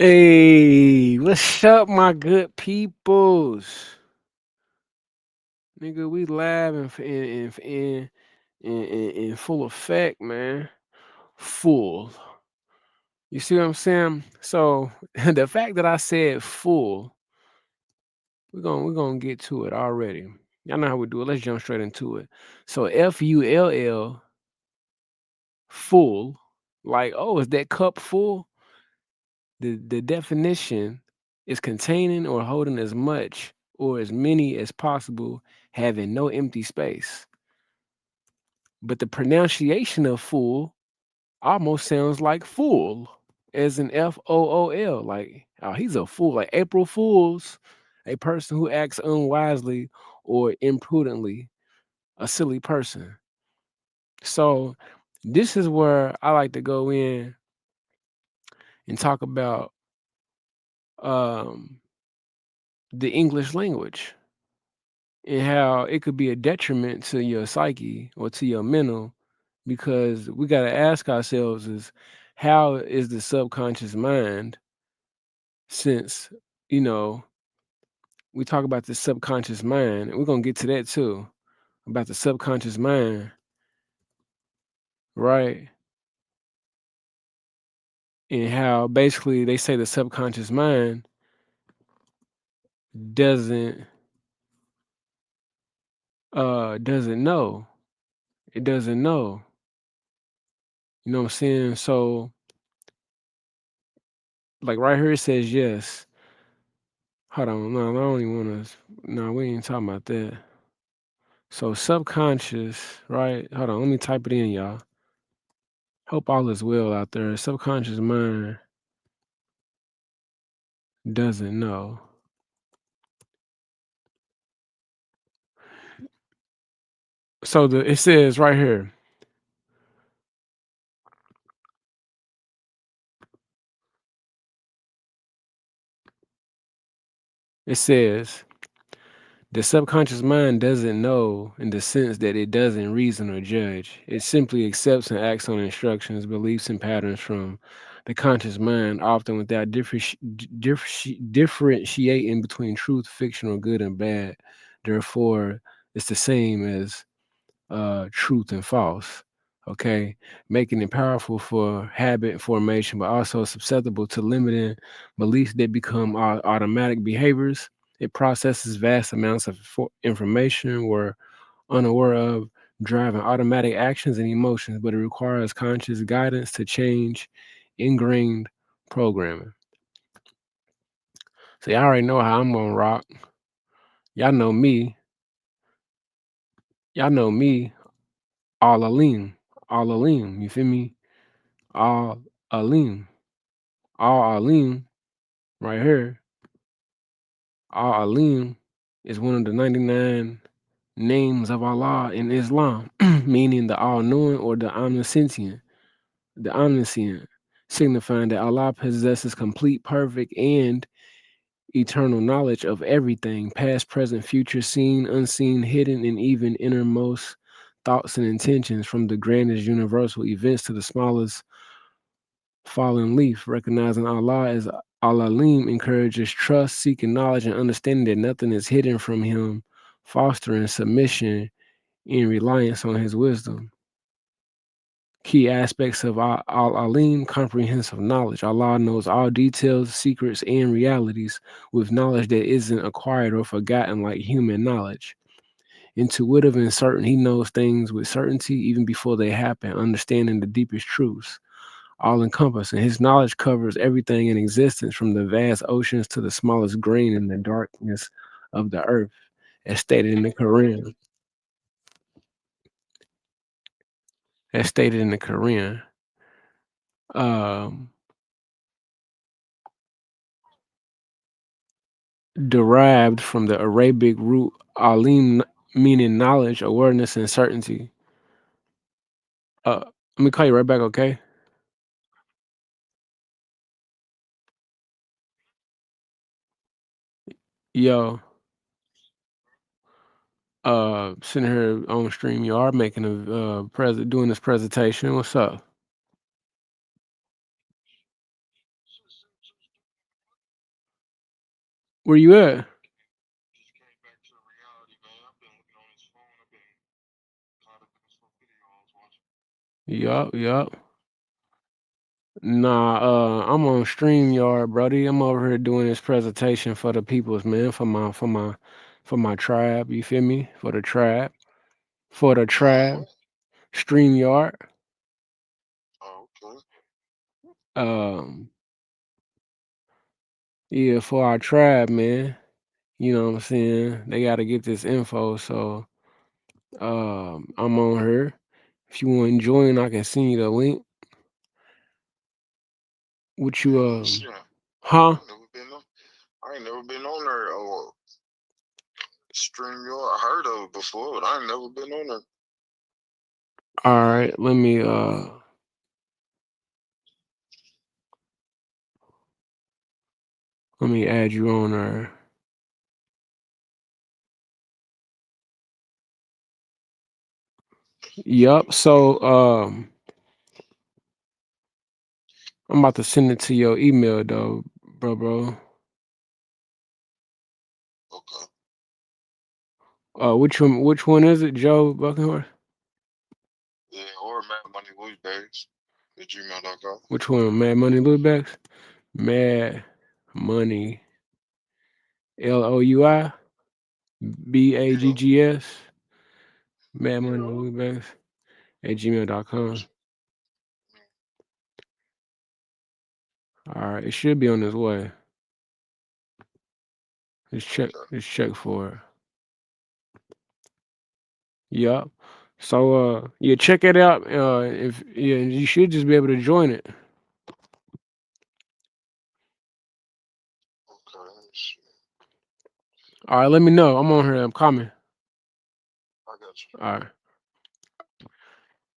Hey, what's up, my good peoples? Nigga, we live and in full effect, man. Full. You see what I'm saying? So the fact that I said full, we're gonna get to it already. Y'all know how we do it. Let's jump straight into it. So FULL, full, like, oh, is that cup full? The definition is containing or holding as much or as many as possible, having no empty space. But the pronunciation of fool almost sounds like fool, as in FOOL. Like, oh, he's a fool. Like April Fools, a person who acts unwisely or imprudently, a silly person. So this is where I like to go in and talk about um, the English language and how it could be a detriment to your psyche or to your mental, because we got to ask ourselves is how is the subconscious mind, since you know we talk about the subconscious mind, and we're going to get to that too, about the subconscious mind, right? And how basically they say the subconscious mind doesn't doesn't know, it doesn't know, you know what I'm saying? So like right here it says yes. Hold on, no, I don't even wanna, no, we ain't talking about that. So subconscious, right? Hold on, let me type it in, y'all. Hope all is well out there. Subconscious mind doesn't know. So it says right here, it says the subconscious mind doesn't know in the sense that it doesn't reason or judge. It simply accepts and acts on instructions, beliefs, and patterns from the conscious mind, often without differentiating between truth, fiction, or good and bad. Therefore, it's the same as truth and false. Okay, making it powerful for habit formation, but also susceptible to limiting beliefs that become automatic behaviors. It processes vast amounts of information we're unaware of, driving automatic actions and emotions, but it requires conscious guidance to change ingrained programming. So y'all already know how I'm gonna rock. Y'all know me. Y'all know me. All Alim. All Alim. You feel me? All Alim. All Alim right here. Al Alim is one of the 99 names of Allah in Islam, meaning the all knowing or the omniscient, signifying that Allah possesses complete, perfect, and eternal knowledge of everything, past, present, future, seen, unseen, hidden, and even innermost thoughts and intentions, from the grandest universal events to the smallest fallen leaf. Recognizing Allah as Al Alim encourages trust, seeking knowledge, and understanding that nothing is hidden from Him, fostering submission and reliance on His wisdom. Key aspects of Al Alim: comprehensive knowledge. Allah knows all details, secrets, and realities with knowledge that isn't acquired or forgotten like human knowledge. Intuitive and certain, He knows things with certainty even before they happen, understanding the deepest truths. All encompassing. His knowledge covers everything in existence, from the vast oceans to the smallest grain in the darkness of the earth, as stated in the Quran. As stated in the Quran. Um, Derived from the Arabic root alim, meaning knowledge, awareness, and certainty. Let me call you right back, okay? Yo, sitting here on stream, you are making a doing this presentation. What's up? Where you at? Just came back to reality, man. I've been looking on this phone. I've been caught up in this little video I was watching. Yup, yup. Nah, I'm on StreamYard, buddy. I'm over here doing this presentation for the peoples, man, for my tribe. You feel me? For the tribe, for the You on tribe. what? StreamYard. Oh, okay. Um, yeah, for our tribe, man. You know what I'm saying? They got to get this info, so I'm on here. If you want to join, I can send you the link. What you Yeah, let me see that. huh? I ain't never been on. I ain't never been on there. StreamYard. I heard of it before, but I ain't never been on there. All right, let me add you on there. Yup. So I'm about to send it to your email though, bro. Okay. Which one is it, Joe Buckenhorst? Yeah, or Mad Money Louis Bags at gmail.com. Which one? Mad Money Louisbacks? Mad Money Yeah. LOUIBAGGS. Mad Money Louisbacks at gmail.com. All right, it should be on its way. Okay. Just check for it. Yup. So yeah, check it out. If yeah, you should just be able to join it. Okay. Let me see. All right, let me know. I'm on here. I'm coming. I got you. All right.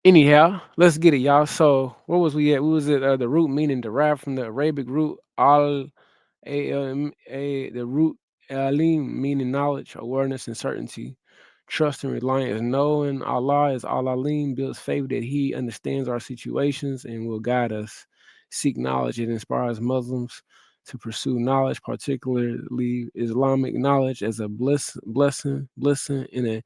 Anyhow, let's get it, y'all. So where was we at? We was at the root meaning derived from the Arabic root al the root alim meaning knowledge, awareness, and certainty. Trust and reliance. Knowing Allah is al alim builds faith that He understands our situations and will guide us. Seek knowledge. It inspires Muslims to pursue knowledge, particularly Islamic knowledge, as a blessing in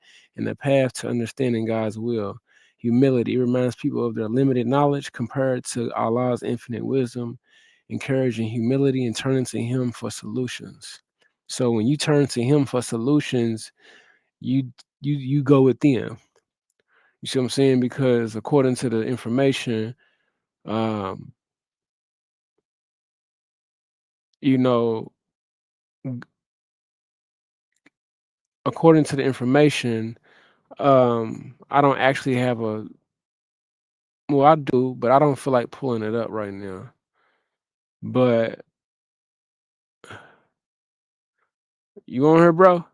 a path to understanding God's will. Humility. It reminds people of their limited knowledge compared to Allah's infinite wisdom, encouraging humility and turning to Him for solutions. So when you turn to Him for solutions, you you go with them. You see what I'm saying? Because according to the information, um, you know, according to the information, I don't actually have a well, I do, but I don't feel like pulling it up right now. But you on here, bro?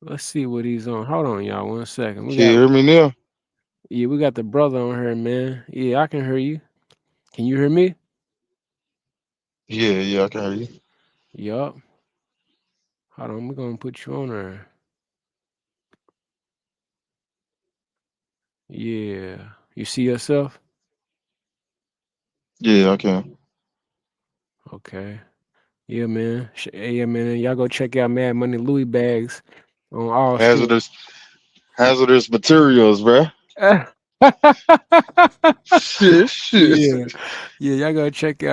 Let's see what he's on. Hold on, y'all. 1 second. Can you hear me now? We got the brother on here, man. Yeah, I can hear you. Can you hear me? Yeah, yeah, I can hear you. Yup. Hold on, we're gonna put you on there. Yeah. You see yourself? Yeah, I can. Okay. Yeah, man. Yeah, man. Y'all go check out Mad Money Louis bags on all streams. Hazardous, hazardous materials, bruh. Shit, shit. Yeah. Yeah, y'all go check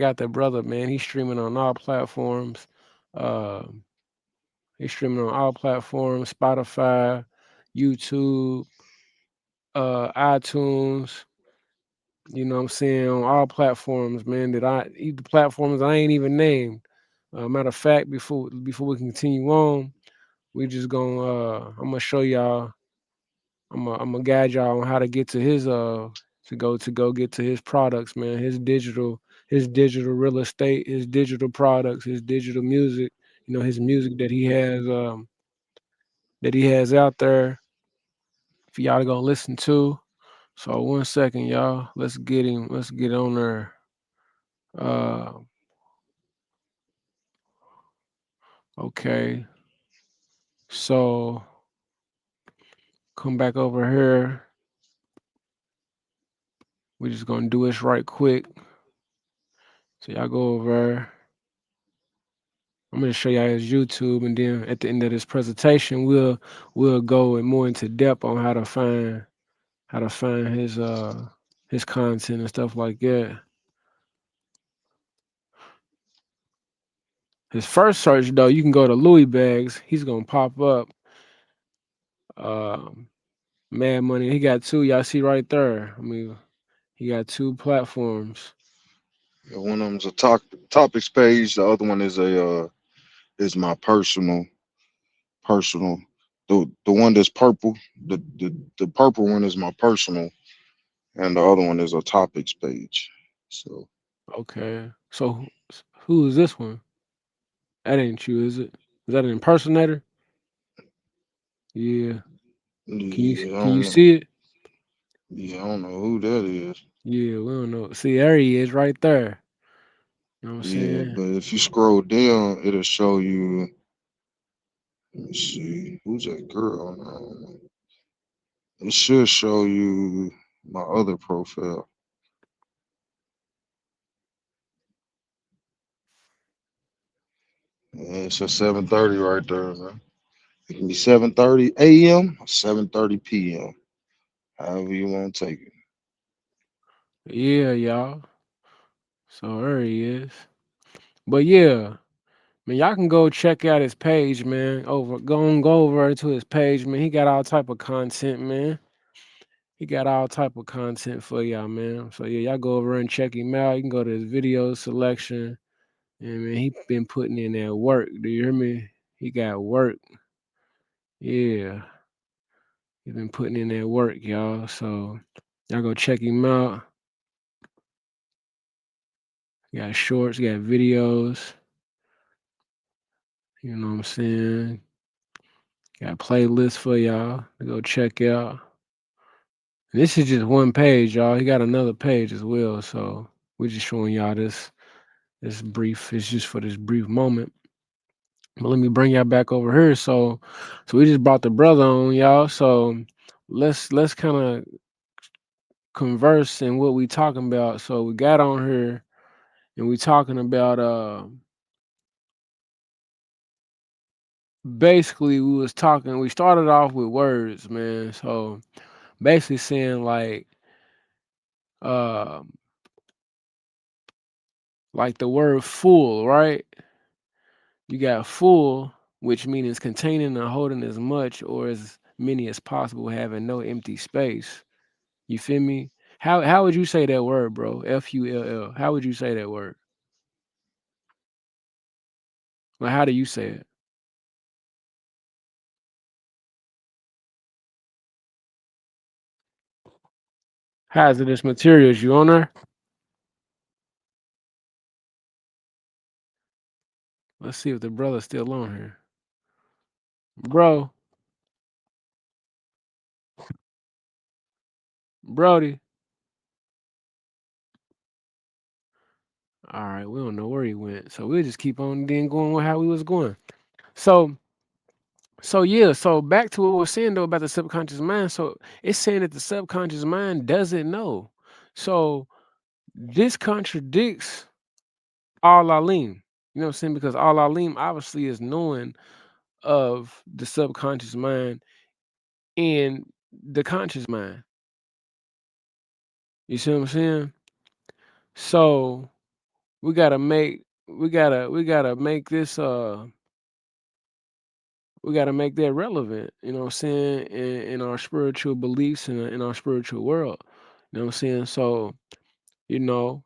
out the brother, man. He's streaming on all platforms. Uh he's streaming on all platforms, Spotify, YouTube, iTunes, you know what I'm saying, on all platforms, man, the platforms I ain't even named. Matter of fact, before we continue on, we just gonna I'm gonna show y'all. I'm gonna guide y'all on how to get to his to go get to his products, man. His digital real estate, his digital products, his digital music. His music that he has out there for y'all to go listen to. So 1 second, y'all. Let's get him. Let's get on there. Uh, okay. So come back over here. We're just gonna do this right quick. So y'all go over. I'm gonna show y'all his YouTube, and then at the end of this presentation, we'll go in more into depth on how to find his content and stuff like that. His first search though, you can go to Louis Bags. He's gonna pop up. Um, Mad Money. He got two. Y'all see right there. I mean, he got two platforms. Yeah, one of them's a topics page. The other one is my personal. The one that's purple. The purple one is my personal, and the other one is a topics page. So Okay. So who is this one? That ain't you, is it? Is that an impersonator? Yeah. yeah, I Can you don't know. see it? Yeah, I don't know who that is. Yeah, we don't know. See, there he is right there. You know what I'm Yeah, saying? but if you scroll down, it'll show you. Let me see. Who's that girl? It should show you my other profile. Yeah, it's a 7:30 right there, man. It can be 7:30 a.m. or 7:30 p.m. However you want to take it. Yeah, y'all. So there he is. But yeah, man, y'all can go check out his page, man. Go over to his page, man. He got all type of content, man. He got all type of content for y'all, man. So yeah, y'all go over and check him out. You can go to his video selection. And man, he been putting in that work. Do you hear me? He got work. Yeah. He been putting in that work, y'all. So y'all go check him out. He got shorts, he got videos. You know what I'm saying? Got playlists for y'all to go check out. This is just one page, y'all. He got another page as well. So we're just showing y'all this brief. It's just for this brief moment. But let me bring y'all back over here. So we just brought the brother on, y'all. So let's kind of converse in what we talking about. So we got on here and we talking about basically we started off with words, man. So basically saying uh like the word full, right? You got full, which means containing or holding as much or as many as possible, having no empty space. You feel me? How would you say that word, bro? Full. How would you say that word? Like how do you say it? Hazardous materials, you on there? Let's see if the brother's still on here. Bro, Brody. All right, we don't know where he went. So we'll just keep on then going with how we was going. So yeah, so back to what we're saying though about the subconscious mind. So it's saying that the subconscious mind doesn't know. So this contradicts all alim. You know what I'm saying? Because all alim obviously is knowing of the subconscious mind and the conscious mind. You see what I'm saying? So we gotta make this we gotta make that relevant, you know what I'm saying, in our spiritual beliefs and in our spiritual world. You know what I'm saying? So, you know,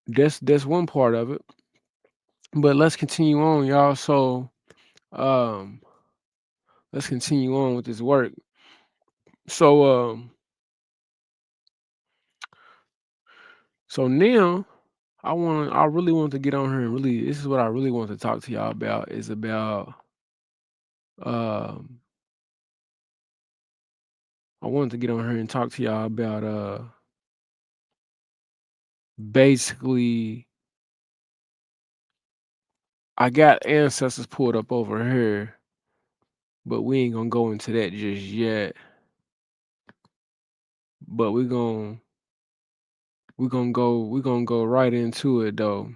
that's one part of it. But let's continue on, y'all. So um let's continue on with this work. So so now I really want to get on here and really this is what I really want to talk to y'all about is about um I wanted to get on here and talk to y'all about basically I got ancestors pulled up over here but we ain't gonna go into that just yet. But we're gonna go right into it though.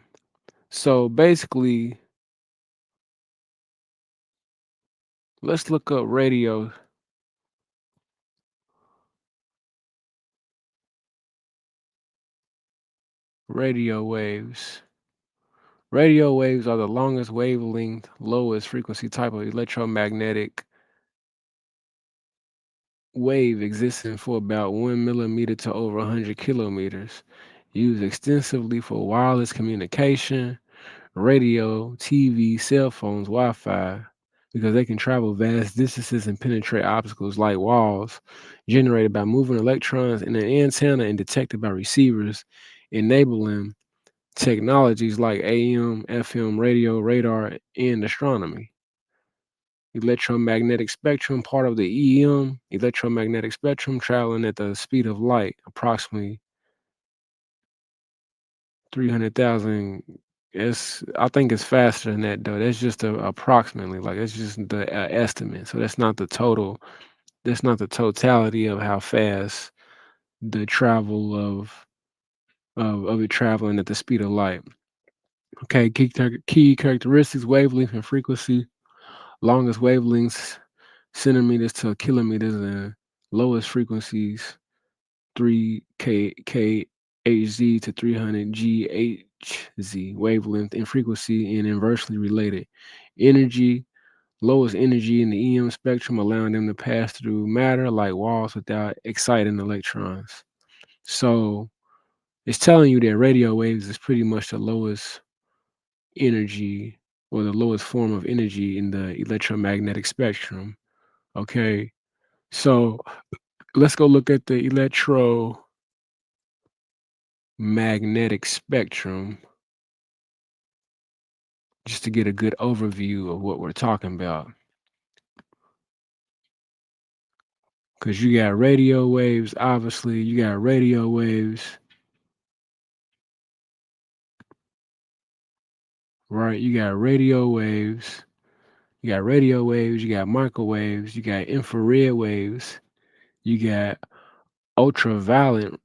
So basically, let's look up radio waves. Radio waves are the longest wavelength, lowest frequency type of electromagnetic wave existing for about 1 millimeter to over 100 kilometers. Used extensively for wireless communication, radio, TV, cell phones, Wi Fi, because they can travel vast distances and penetrate obstacles like walls, generated by moving electrons in an antenna and detected by receivers, enabling technologies like AM, FM radio, radar, and astronomy. Electromagnetic spectrum, part of the EM, electromagnetic spectrum traveling at the speed of light, approximately 300,000. I think it's faster than that though. That's just approximately, like it's just the estimate. So that's not the total. That's not the totality of how fast the travel of it traveling at the speed of light. Okay, key characteristics: wavelength and frequency. Longest wavelengths centimeters to kilometers, and lowest frequencies 3 kHz to 300 GHz wavelength and frequency, and inversely related. Energy, lowest energy in the EM spectrum, allowing them to pass through matter like walls without exciting electrons. So it's telling you that radio waves is pretty much the lowest energy or the lowest form of energy in the electromagnetic spectrum. Okay. So let's go look at the electromagnetic spectrum just to get a good overview of what we're talking about. Because you got radio waves, obviously, you got radio waves, right? You got microwaves, you got infrared waves, you got ultraviolet,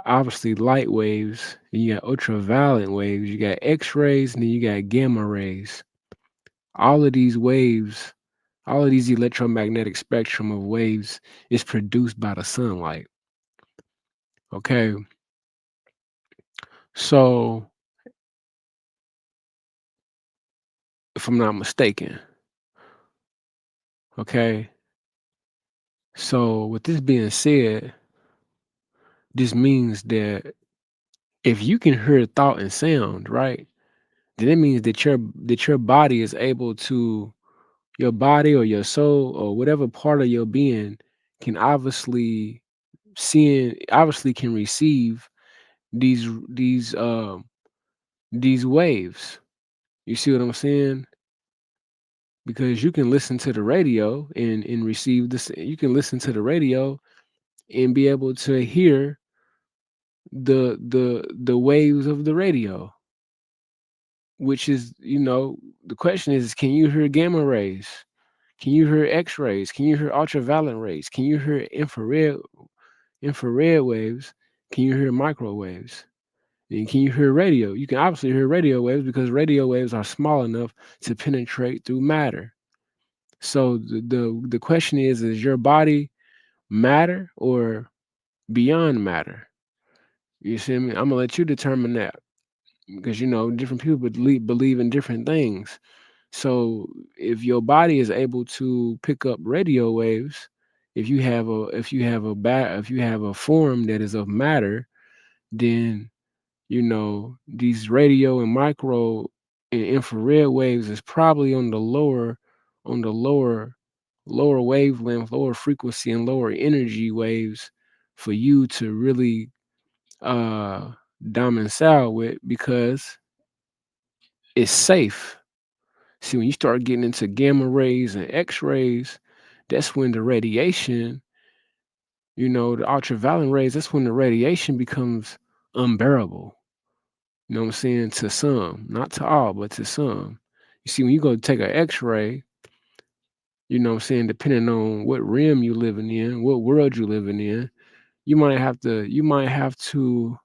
obviously light waves, and you got ultraviolet waves, you got X rays, and then you got gamma rays. All of these waves, all of these electromagnetic spectrum of waves is produced by the sunlight. Okay. So, if I'm not mistaken, okay. So, with this being said, this means that if you can hear thought and sound, right, then it means that your body is able to your body or your soul or whatever part of your being can obviously can receive these these um these waves. You see what I'm saying? Because you can listen to the radio and receive this. You can listen to the radio and be able to hear the waves of the radio, which is, the question is, can you hear gamma rays? Can you hear X rays? Can you hear ultraviolet rays? Can you hear infrared waves? Can you hear microwaves? And can you hear radio? You can obviously hear radio waves because radio waves are small enough to penetrate through matter. So the question is your body matter or beyond matter? You see me? I'm gonna let you determine that because different people believe in different things. So if your body is able to pick up radio waves, if you have a form that is of matter, then these radio and micro and infrared waves is probably on the lower wavelength, lower frequency, and lower energy waves for you to really uh domicile with because it's safe. See, when you start getting into gamma rays and X rays, that's when the radiation, the ultraviolet rays, that's when the radiation becomes unbearable. You know what I'm saying? To some, not to all, but to some. You see, when you go take an X ray, You know what I'm saying? Depending on what realm you living in, what world you living in, you might have to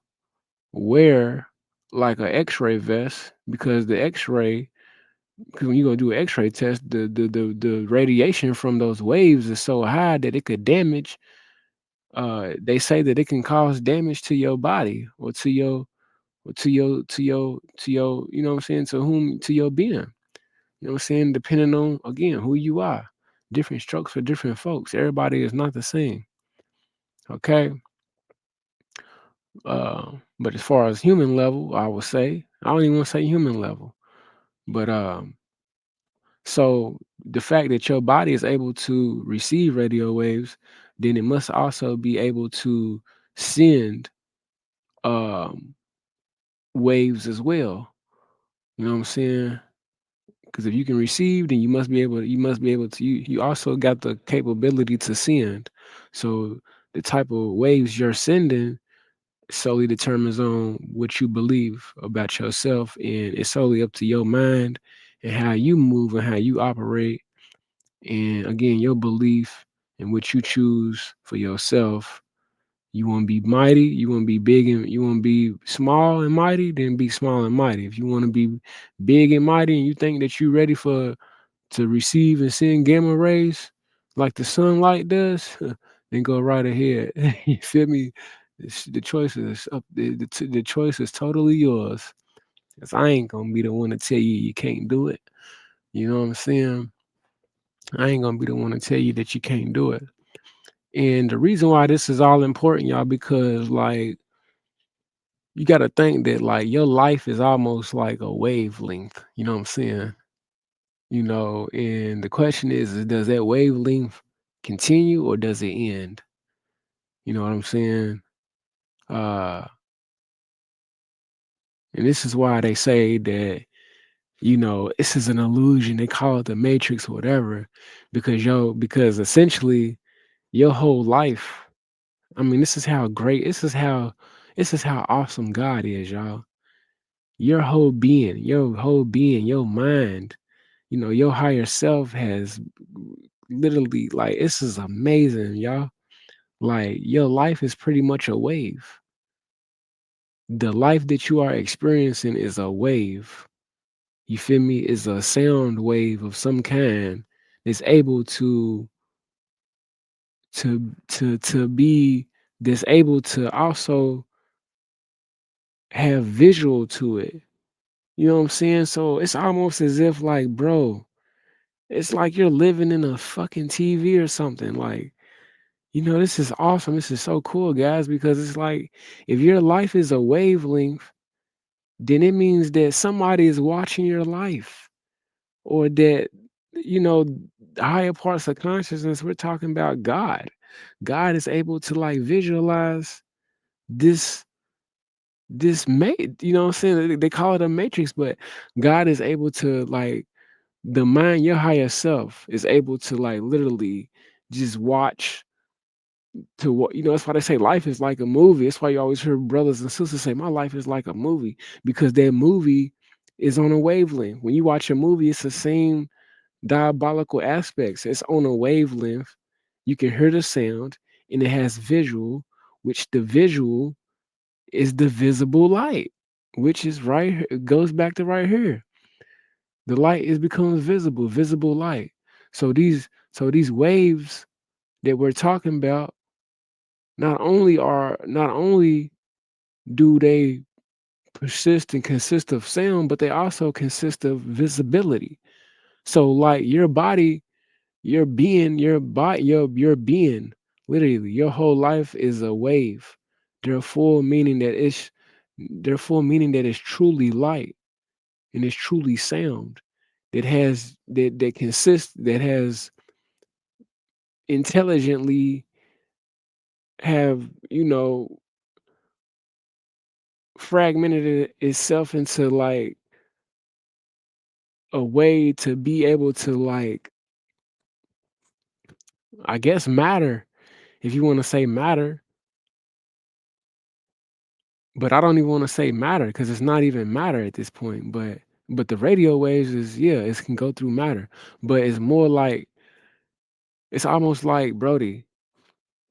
wear like a X-ray vest because the X-ray because when you go do an X-ray test, the radiation from those waves is so high that it could damage. They say that it can cause damage to your body or to your you know what I'm saying to your being. You know what I'm saying? Depending on again who you are, different strokes for different folks. Everybody is not the same. Okay. But as far as human level, I would say I don't even want to say human level, but so the fact that your body is able to receive radio waves, then it must also be able to send um, waves as well. You know what I'm saying? Because if you can receive, then you must be able to you also got the capability to send. So the type of waves you're sending solely determines on what you believe about yourself, and it's solely up to your mind and how you move and how you operate, and again your belief and what you choose for yourself. You want to be mighty, you want to be big, and you want to be small and mighty, then be small and mighty. If you want to be big and mighty and you think that you're ready for to receive and send gamma rays like the sunlight does, then go right ahead. You feel me? The choice is up. The choice is totally yours. Cause I ain't gonna be the one to tell you you can't do it. You know what I'm saying? I ain't gonna be the one to tell you that you can't do it. And the reason why this is all important, y'all, because like you got to think that like your life is almost like a wavelength. You know what I'm saying? And the question is does that wavelength continue or does it end? You know what I'm saying? Uh, and this is why they say that, this is an illusion. They call it the matrix or whatever, because essentially your whole life, I mean, this is how awesome God is, y'all. Your whole being, your mind, your higher self has literally like this is amazing, y'all. Like your life is pretty much a wave. The life that you are experiencing is a wave. You feel me? Is a sound wave of some kind that's able to be that's able to also have visual to it. You know what I'm saying? So it's almost as if like, bro, it's like you're living in a fucking TV or something. Like, this is awesome. This is so cool, guys, because it's like if your life is a wavelength, then it means that somebody is watching your life, or that, you know, the higher parts of consciousness, we're talking about God. God is able to like visualize this you know what I'm saying? They call it a matrix, but God is able to like the mind, your higher self is able to like literally just watch to what that's why they say life is like a movie. That's why you always hear brothers and sisters say my life is like a movie, because that movie is on a wavelength. When you watch a movie, it's the same diabolical aspects. It's on a wavelength. You can hear the sound, and it has visual, which the visual is the visible light, which is right here. It goes back to right here. The light is becomes visible light. So these waves that we're talking about, not only do they persist and consist of sound, but they also consist of visibility. So like your body, your being, your body, your being, literally, your whole life is a wave. Therefore, meaning that it's truly light and it's truly sound that has intelligently have fragmented itself into like a way to be able to like, I guess, matter, if you want to say matter. But I don't even want to say matter because it's not even matter at this point. But the radio waves is, yeah, it can go through matter, but it's more like It's almost like, Brody,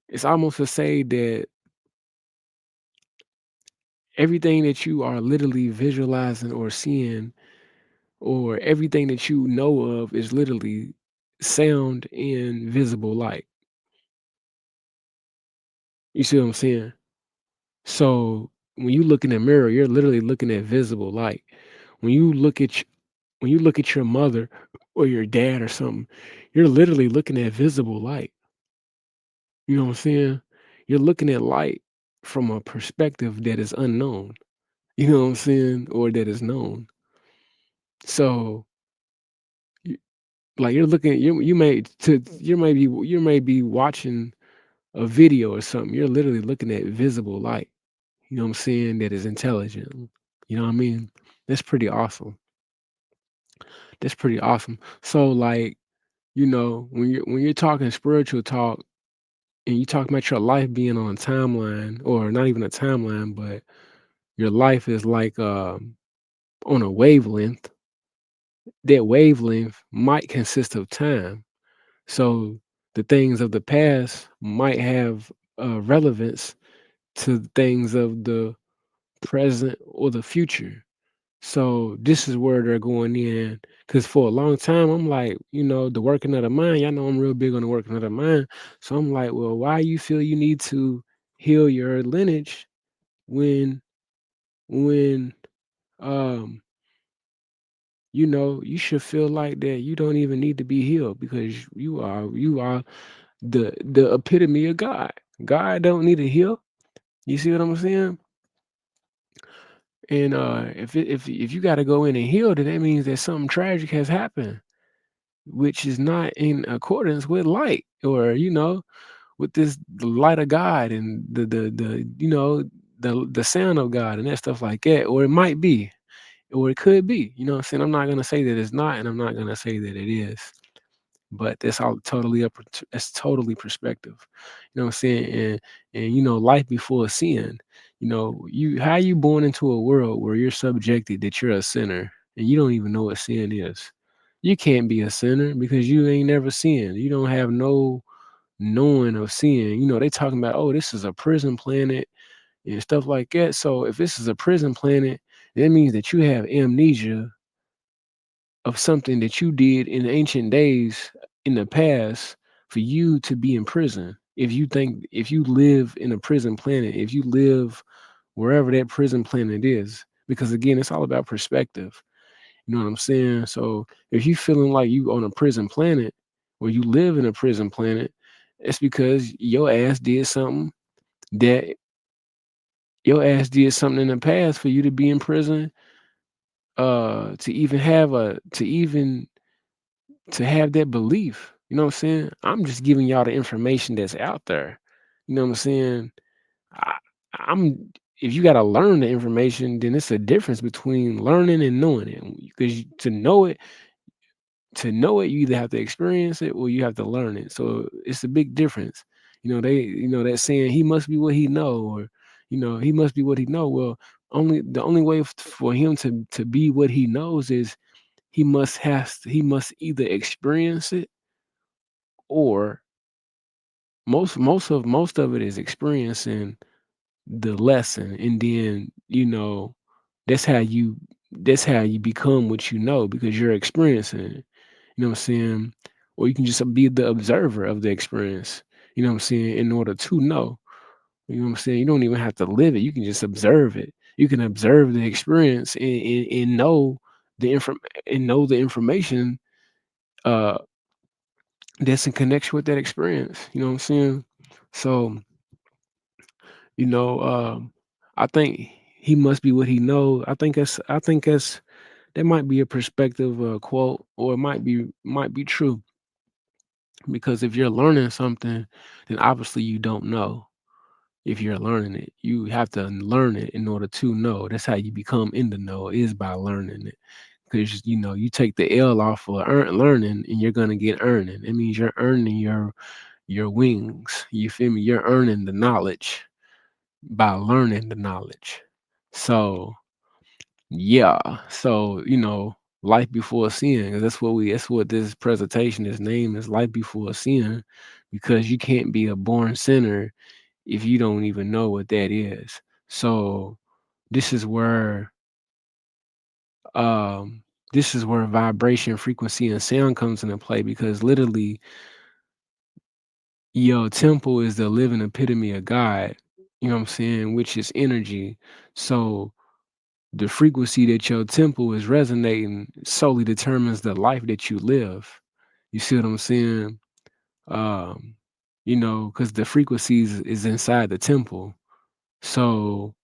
it's almost to say that everything that you are literally visualizing or seeing, or everything that you know of, is literally sound and visible light. You see what I'm saying? So when you look in the mirror, you're literally looking at visible light. When you look at when you look at your mother or your dad or something, you're literally looking at visible light. You know what I'm saying? You're looking at light from a perspective that is unknown. You know what I'm saying? Or that is known. So, y- like you're looking, you may be watching a video or something. You're literally looking at visible light. You know what I'm saying? That is intelligent. You know what I mean? That's pretty awesome. That's pretty awesome. So, like, when you're talking spiritual talk and you talk about your life being on a timeline, or not even a timeline, but your life is like on a wavelength. That wavelength might consist of time. So the things of the past might have relevance to the things of the present or the future. So this is where they're going in. Because for a long time, I'm like, the working of the mind. Y'all know I'm real big on the working of the mind. So I'm like, well, why you feel you need to heal your lineage when when um you should feel like that you don't even need to be healed, because you are the epitome of God. God don't need to heal. You see what I'm saying? And if you got to go in and heal, then that means that something tragic has happened, which is not in accordance with light, or with the light of God, and the sound of God, and that stuff like that. Or it might be, or it could be. You know what I'm saying? I'm not gonna say that it's not, and I'm not gonna say that it is. But that's all totally that's totally perspective. You know what I'm saying? And life before sin. How you born into a world where you're subjected that you're a sinner and you don't even know what sin is. You can't be a sinner because you ain't never sinned. You don't have no knowing of sin. They talking about, oh, this is a prison planet and stuff like that. So if this is a prison planet, that means that you have amnesia of something that you did in ancient days in the past for you to be in prison. If you live in a prison planet, if you live wherever that prison planet is, because again, it's all about perspective. You know what I'm saying? So if you feeling like you on a prison planet, or you live in a prison planet, it's because that your ass did something in the past for you to be in prison, to have that belief. You know what I'm saying? I'm just giving y'all the information that's out there. You know what I'm saying? I, I'm If you got to learn the information, then it's a difference between learning and knowing it. Because to know it, you either have to experience it or you have to learn it. So it's a big difference. That saying, he must be what he know, or he must be what he know. Well, the only way for him to be what he knows is he must either experience it, or most of it is experiencing the lesson, and then that's how you that's how you become what you know, because you're experiencing it. You know what I'm saying? Or you can just be the observer of the experience. You know what I'm saying? In order to know. You know what I'm saying? You don't even have to live it. You can just observe it. You can observe the experience, and know the information uh that's in connection with that experience. You know what I'm saying? So, you know, I think he must be what he knows. I think that might be a perspective quote, or it might be true, because if you're learning something, then obviously you don't know. If you're learning it, you have to learn it in order to know. That's how you become in the know, is by learning it. Because you take the L off of learning, and you're gonna get earning. It means you're earning your wings. You feel me? You're earning the knowledge by learning the knowledge. So yeah. So life before sin. 'Cause that's what this presentation is named is life before sin, because you can't be a born sinner if you don't even know what that is. So this is where um this is where vibration, frequency, and sound comes into play, because literally your temple is the living epitome of God. You know what I'm saying? Which is energy. So the frequency that your temple is resonating solely determines the life that you live. You see what I'm saying? Um, because the frequencies is inside the temple. So,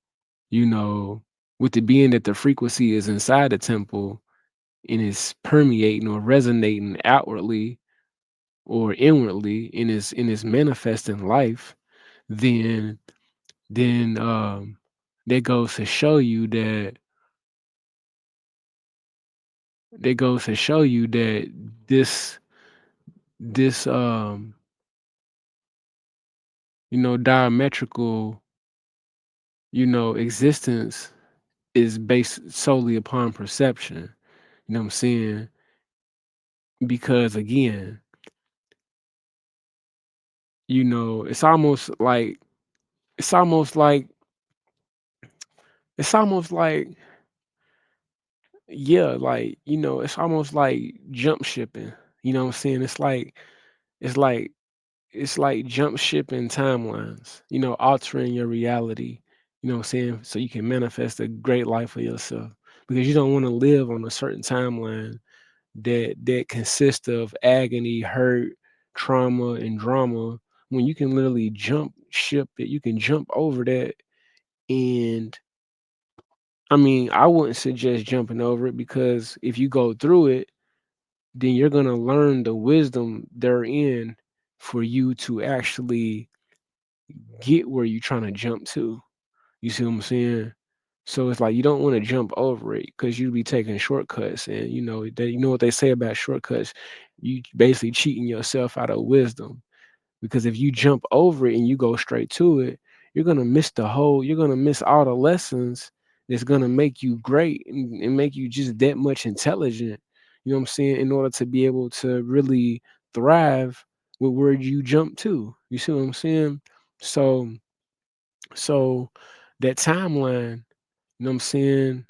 you know, with it being that the frequency is inside the temple and is permeating or resonating outwardly or inwardly in its manifesting life, then then that goes to show you that this this diametrical existence is based solely upon perception. You know what I'm saying? Because again, it's almost like it's almost like it's almost like yeah, like it's almost like jump shipping. You know what I'm saying? It's like it's like jump shipping timelines, altering your reality, you know what I'm saying? So you can manifest a great life for yourself. Because you don't want to live on a certain timeline that consists of agony, hurt, trauma, and drama, when you can literally jump ship it, you can jump over that. And I mean, I wouldn't suggest jumping over it, because if you go through it, then you're gonna learn the wisdom therein for you to actually get where you're trying to jump to. You see what I'm saying? So it's like you don't want to jump over it, because you'd be taking shortcuts, and you know what they say about shortcuts. You basically cheating yourself out of wisdom, because if you jump over it and you go straight to it, you're gonna miss all the lessons that's gonna make you great, and make you just that much intelligent. You know what I'm saying? In order to be able to really thrive with where you jump to. You see what I'm saying? So so that timeline, you know what I'm saying?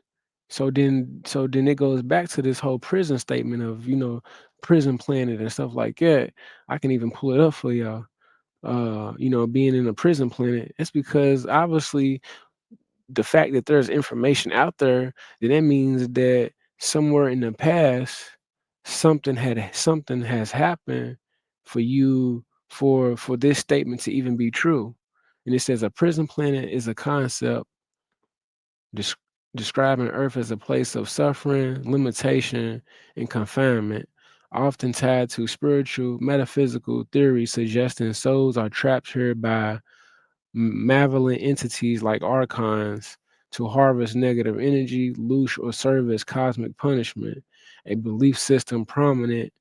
So then it goes back to this whole prison statement of, prison planet and stuff like that. I can even pull it up for y'all. Being in a prison planet, it's because obviously the fact that there's information out there, then that means that somewhere in the past something has happened for you for this statement to even be true. And it says a prison planet is a concept desc- describing Earth as a place of suffering, limitation, and confinement, often tied to spiritual, metaphysical theories suggesting souls are trapped here by malevolent entities like archons to harvest negative energy, loose, or serve as cosmic punishment, a belief system prominent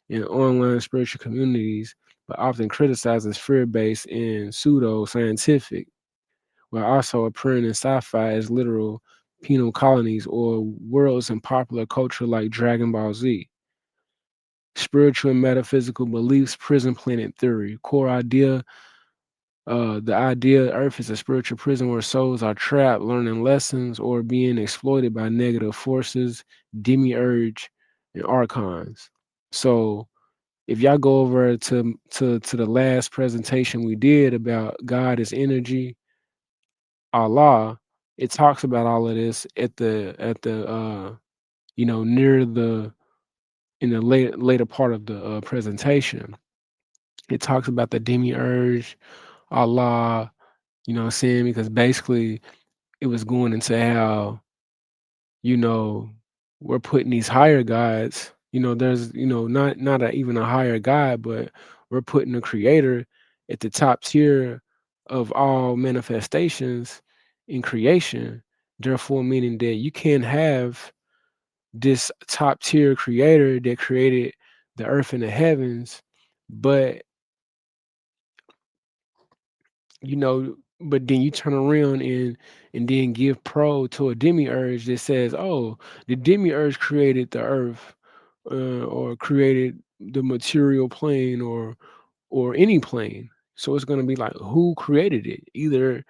in online spiritual communities, but often criticized as fear based and pseudo scientific, while also appearing in sci fi as literal penal colonies or worlds in popular culture like Dragon Ball Z. Spiritual and metaphysical beliefs, prison planet theory, core idea. The idea Earth is a spiritual prison where souls are trapped, learning lessons, or being exploited by negative forces, demiurge, and archons. So, if y'all go over to the last presentation we did about God is energy, Allah, it talks about all of this near the in the later part of the presentation. It talks about the demiurge, Allah, you know what I'm saying? Because basically it was going into how, you know, we're putting these higher gods, there's, even a higher God, but we're putting the creator at the top tier of all manifestations in creation. Therefore, meaning that you can't have this top tier creator that created the earth and the heavens, but you know, but then you turn around and then give pro to a demiurge that says, "Oh, the demiurge created the earth, or created the material plane, or any plane." So it's gonna be like, who created it? Either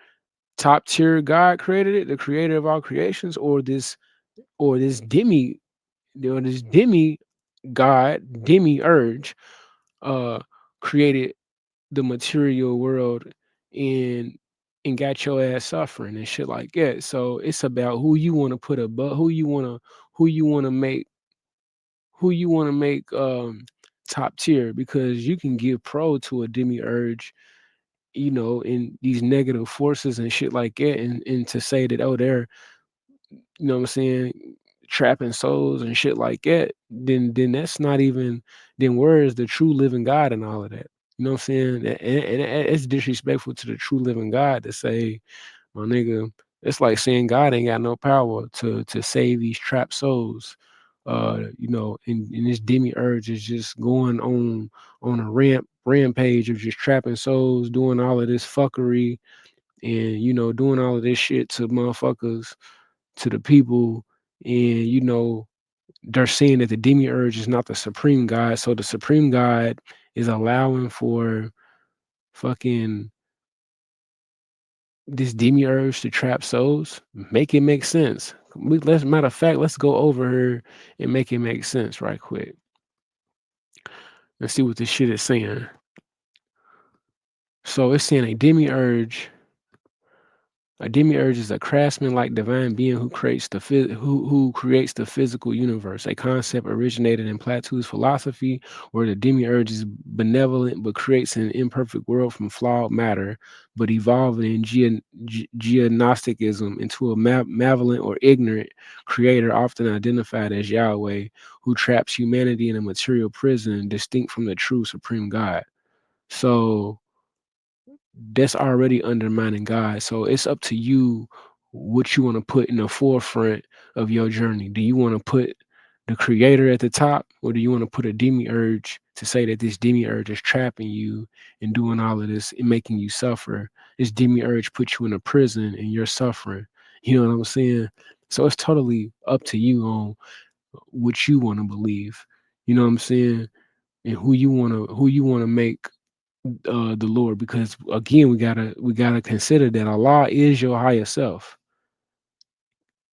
top tier God created it, the creator of all creations, or this demi God, demiurge, uh, created the material world and got your ass suffering and shit like that. So it's about who you want to put above, who you want to make, top tier, because you can give pro to a demiurge, in these negative forces and shit like that, and to say that, oh, they're, what I'm saying, trapping souls and shit like that, then that's not even, then where is the true living God and all of that? You know what I'm saying? And it's disrespectful to the true living God to say, my nigga, it's like saying God ain't got no power to save these trapped souls. And this demiurge is just going on a rampage of just trapping souls, doing all of this fuckery, and doing all of this shit to motherfuckers, to the people, and they're saying that the demiurge is not the supreme God, so the supreme God is allowing for fucking this demiurge to trap souls. Make it make sense. Let's, matter of fact, let's go over here and make it make sense right quick. Let's see what this shit is saying. So it's saying a demiurge is a craftsman-like divine being who creates who creates the physical universe. A concept originated in Plato's philosophy, where the demiurge is benevolent but creates an imperfect world from flawed matter, but evolving in geognosticism into a malevolent or ignorant creator, often identified as Yahweh, who traps humanity in a material prison distinct from the true supreme God. So that's already undermining God. So it's up to you what you want to put in the forefront of your journey. Do you want to put the creator at the top, or do you want to put a demiurge to say that this demiurge is trapping you and doing all of this and making you suffer? This demiurge puts you in a prison and you're suffering. You know what I'm saying? So it's totally up to you on what you want to believe. You know what I'm saying? And who you want to make the Lord, because again we gotta consider that Allah is your higher self.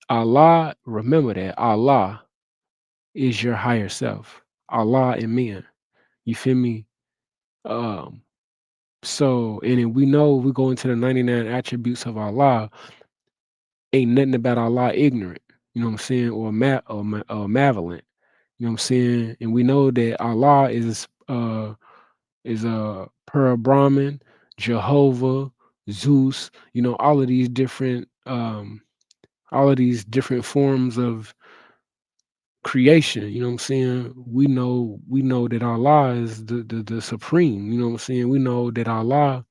Allah, remember that Allah is your higher self. Allah and men. You feel me? Um, so and then we know, we go into the 99 attributes of Allah. Ain't nothing about Allah ignorant. You know what I'm saying? Or malevolent. You know what I'm saying? And we know that Allah is Per Brahman, Jehovah, Zeus, all of these different forms of creation, you know what I'm saying? We know that Allah is the supreme, you know what I'm saying? We know that Allah,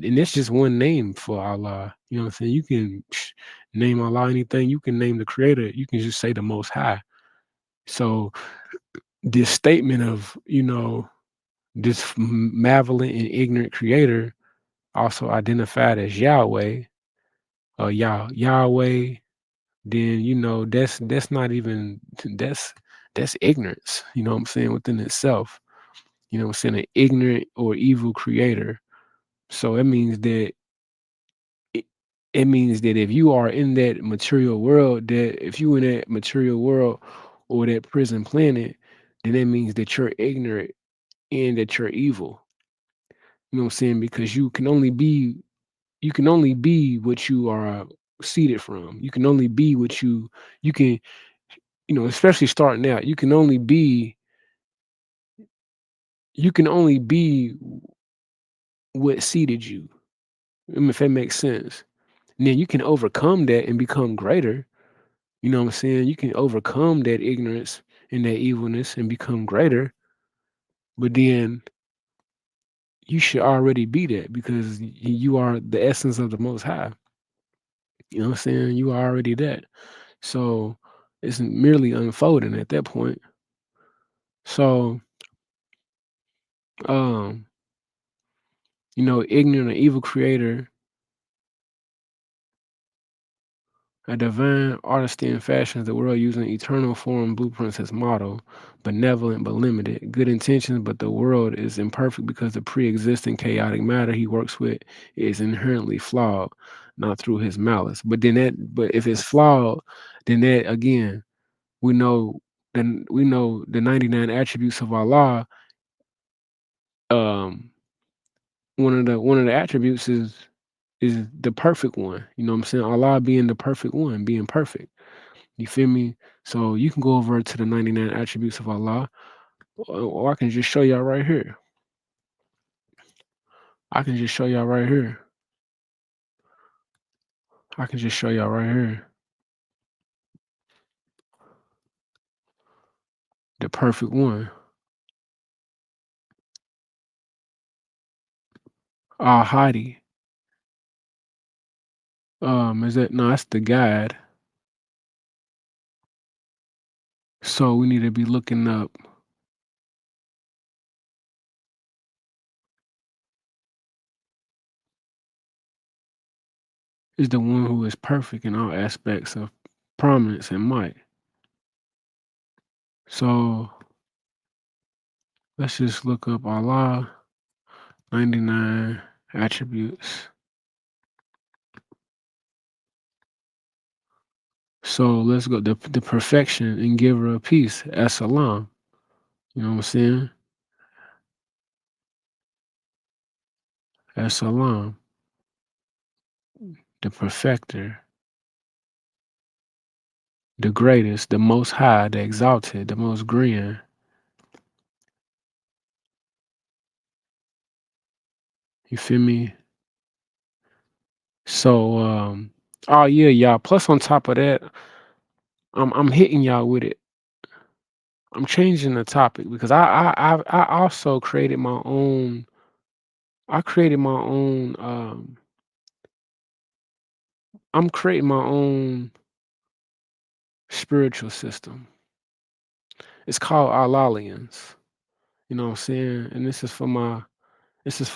and that's just one name for Allah. You know what I'm saying? You can name Allah anything, you can name the creator, you can just say the most high. So this statement of, this malevolent and ignorant creator, also identified as Yahweh, Yahweh, then that's not even, that's ignorance. You know what I'm saying, within itself. You know what I'm saying, an ignorant or evil creator. So it, it means that if you are in that material world, that if you in that material world or that prison planet, then that means that you're ignorant and that you're evil. You know what I'm saying? Because you can only be what you are seeded from. You can only be what you can, especially starting out, you can only be what seeded you. I mean, if that makes sense. And then you can overcome that and become greater. You know what I'm saying? You can overcome that ignorance and that evilness and become greater. But then you should already be that, because you are the essence of the most high. You know what I'm saying? You are already that. So it's merely unfolding at that point. So, um, ignorant or evil creator, A divine artist fashions the world using eternal form blueprints as model, benevolent but limited, good intentions, but the world is imperfect because the pre-existing chaotic matter he works with is inherently flawed, not through his malice. But if it's flawed, then that again, we know we know the 99 attributes of Allah. Um, one of the attributes is the perfect one. You know what I'm saying? Allah being the perfect one, being perfect. You feel me? So you can go over to the 99 attributes of Allah, or I can just show y'all right here. I can just show y'all right here. I can just show y'all right here. The perfect one. Al Hadi. Is that no, that's the guide. So we need to be looking up is the one who is perfect in all aspects of prominence and might. So let's just look up Allah, 99 attributes. So let's go the perfection and giver of peace, as salam. You know what I'm saying? As salam, the perfecter, the greatest, the most high, the exalted, the most grand. You feel me? So oh yeah, y'all. Plus on top of that, I'm hitting y'all with it. I'm changing the topic because I also created my own. I created my own. I'm creating my own spiritual system. It's called Alalians. You know what I'm saying? And this is for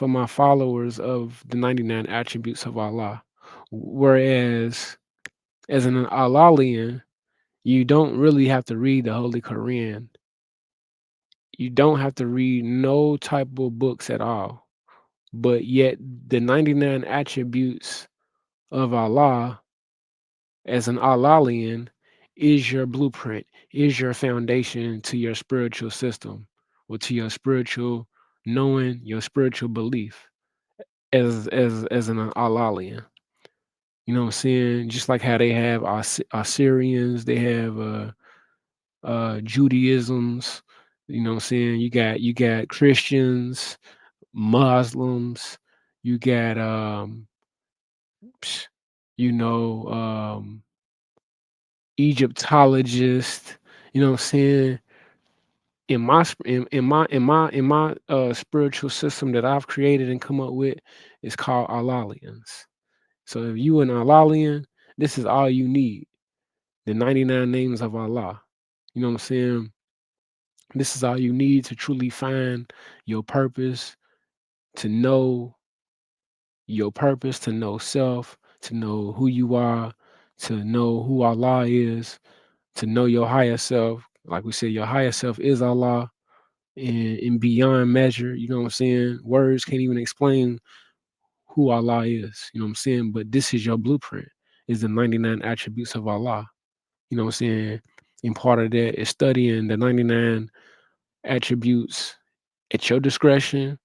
my followers of the 99 attributes of Allah. Whereas as an Alalian, you don't really have to read the Holy Quran. You don't have to read no type of books at all. But yet the 99 attributes of Allah as an Alalian is your blueprint, is your foundation to your spiritual system or to your spiritual knowing, your spiritual belief as an Alalian. You know what I'm saying? Just like how they have Assyrians, they have Judaisms. You know what I'm saying? You got Christians, Muslims. You got psh, you know Egyptologists. You know what I'm saying? In my spiritual system that I've created and come up with, it's called Alalians. So if you an Alalian, this is all you need. The 99 names of Allah. You know what I'm saying? This is all you need to truly find your purpose, to know your purpose, to know self, to know who you are, to know who Allah is, to know your higher self. Like we said, your higher self is Allah and beyond measure. You know what I'm saying? Words can't even explain who Allah is. You know what I'm saying? But this is your blueprint, is the 99 attributes of Allah. You know what I'm saying? And part of that is studying the 99 attributes at your discretion,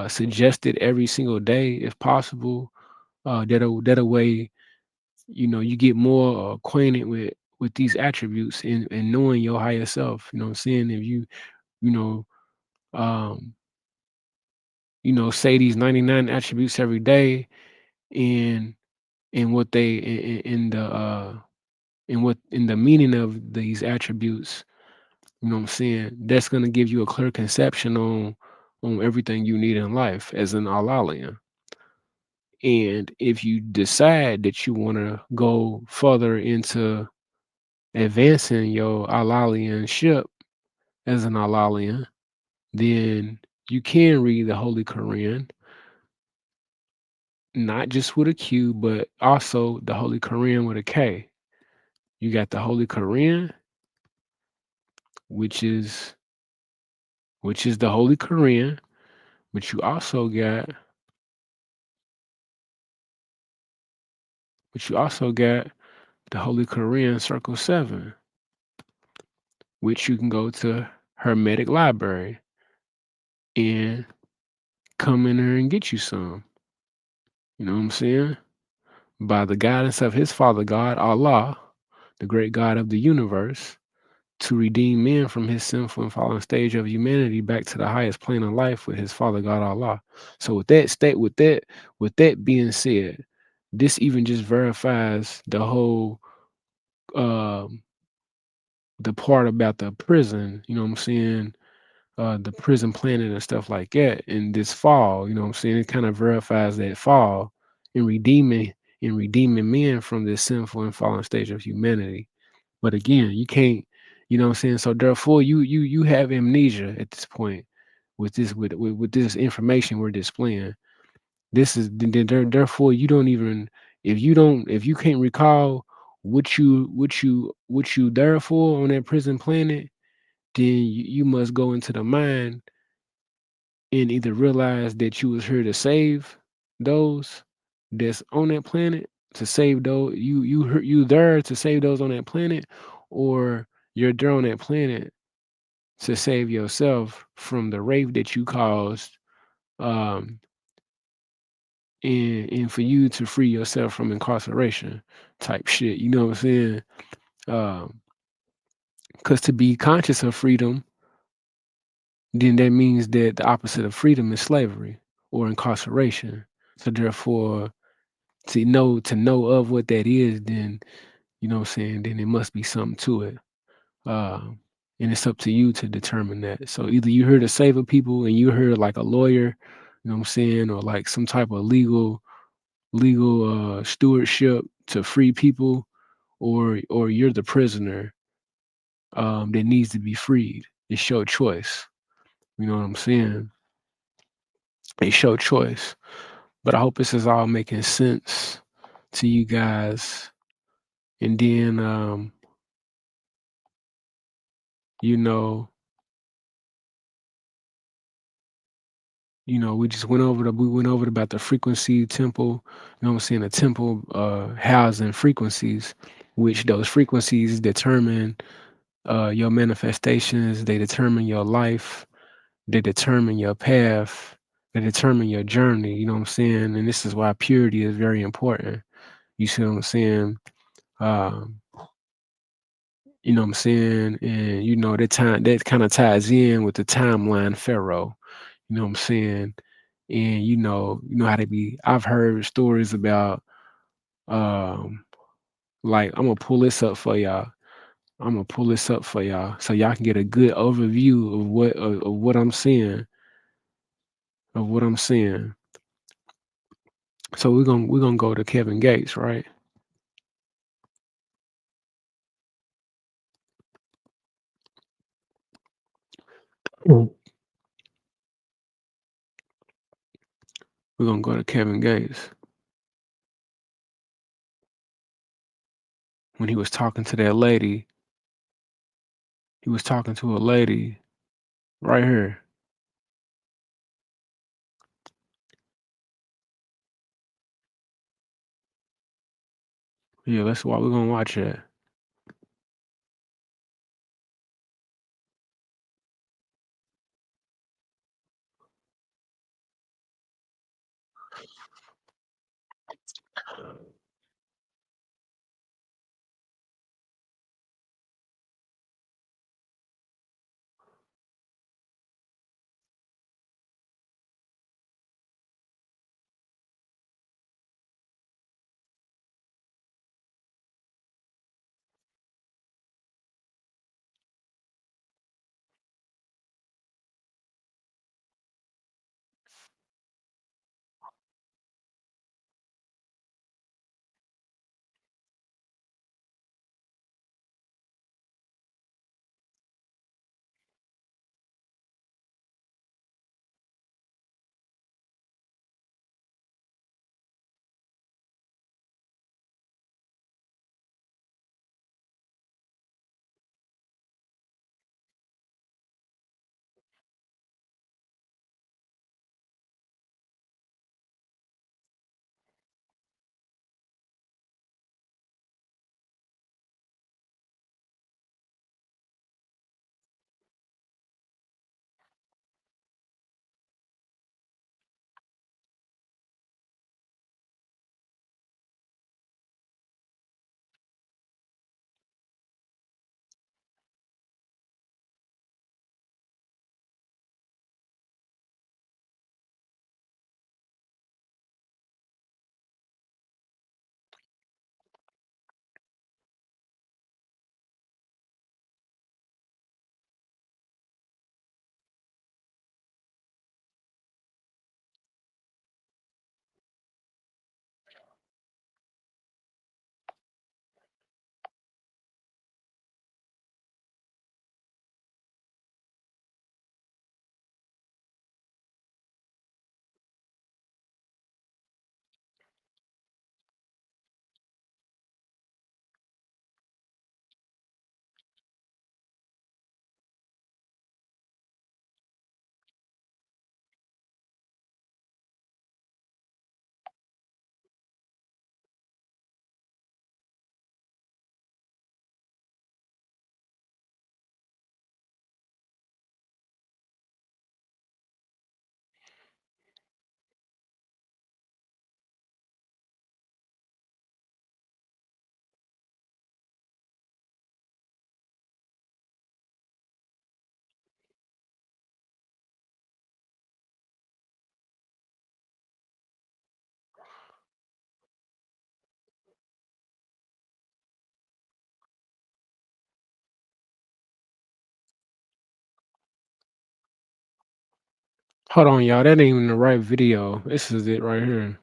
suggested every single day if possible. That a way, you get more acquainted with these attributes and knowing your higher self. You know what I'm saying? If you know, um, say these 99 attributes every day and what they in the meaning of these attributes, you know what I'm saying? That's gonna give you a clear conception on everything you need in life as an Alalian. And if you decide that you want to go further into advancing your Alalianship as an Alalian, then you can read the Holy Quran. not just with a Q, but also the Holy Quran with a K. You got the Holy Quran, which is the Holy Quran, but you also got the Holy Quran Circle 7, which you can go to Hermetic Library and come in there and get you some. You know what I'm saying? By the guidance of his Father God, Allah, the great God of the universe, to redeem men from his sinful and fallen stage of humanity back to the highest plane of life with his Father God Allah. So with that being said, this even just verifies the whole um the part about the prison, you know what I'm saying? The prison planet and stuff like that in this fall, you know what I'm saying? It kind of verifies that fall in redeeming men from this sinful and fallen stage of humanity. But again, you can't, you know what I'm saying? So therefore you have amnesia at this point with with this information we're displaying. This is therefore you don't even, if you can't recall what you there for on that prison planet, then you must go into the mind and either realize that you was here to save those that's on that planet, to save those you there to save those on that planet, or you're there on that planet to save yourself from the rape that you caused, um and for you to free yourself from incarceration type shit, you know what I'm saying? Because to be conscious of freedom, then that means that the opposite of freedom is slavery or incarceration. So therefore, to know of what that is, then you know what I'm saying, then it must be something to it. Um, and it's up to you to determine that. So either you're here to save a people and you're here like a lawyer, you know what I'm saying, or like some type of legal stewardship to free people, or you're the prisoner that needs to be freed. It's your choice. You know what I'm saying? It's your choice. But I hope this is all making sense to you guys. And then you know, we went over about the frequency temple, you know what I'm saying, the temple housing frequencies, which those frequencies determine your manifestations, they determine your life, they determine your path, they determine your journey, you know what I'm saying? And this is why purity is very important. You see what I'm saying? Um, you know what I'm saying? And that kind of ties in with the timeline pharaoh. You know what I'm saying? And you know how they be. I've heard stories about um like I'm gonna pull this up for y'all. I'm gonna pull this up for y'all so y'all can get a good overview of what I'm seeing, of what I'm seeing. So we're gonna go to Kevin Gates, right? Mm. We're gonna go to Kevin Gates when he was talking to that lady. He was talking to a lady right here. Yeah, we're gonna watch that. Hold on, y'all. That ain't even the right video. This is it right here.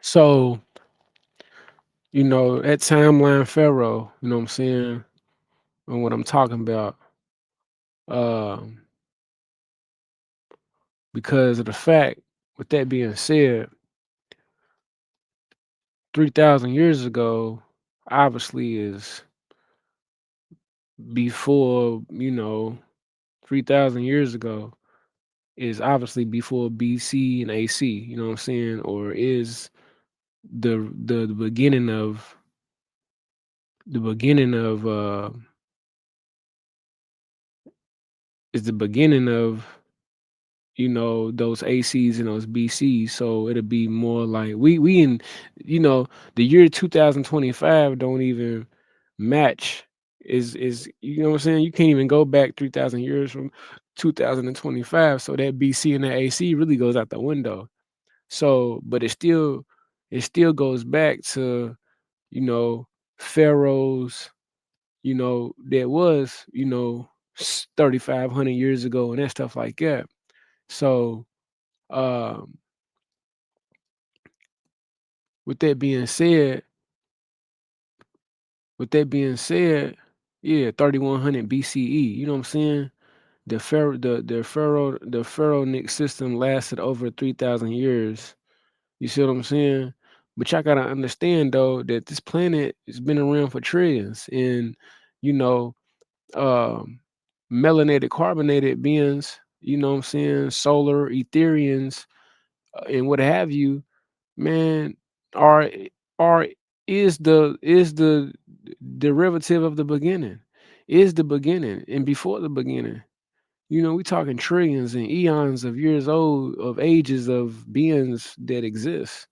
So, that timeline pharaoh, you know what I'm saying? And what I'm talking about. Um, because of the fact, with that being said, 3,000 years ago, obviously is before, 3,000 years ago is obviously before BC and AC, you know what I'm saying? Or is the beginning of the beginning of is the beginning of those ACs and those BCs. So it'll be more like we in you know the year 2025 don't even match. Is you know what I'm saying? You can't even go back 3,000 years from 2025. So that BC and that AC really goes out the window. So, but it still goes back to you know pharaohs. That was 3,500 years ago and that stuff like that. So, um, with that being said, with that being said, yeah, 3,100 BCE. You know what I'm saying? The pharaonic system lasted over 3,000 years. You see what I'm saying? But y'all gotta understand though that this planet has been around for trillions, and you know, um, melanated, carbonated beings. You know what I'm saying? Solar, Etherians, and what have you. Man, are are is the derivative of the beginning, is the beginning, and before the beginning. We talking trillions and eons of years old of ages of beings that exist.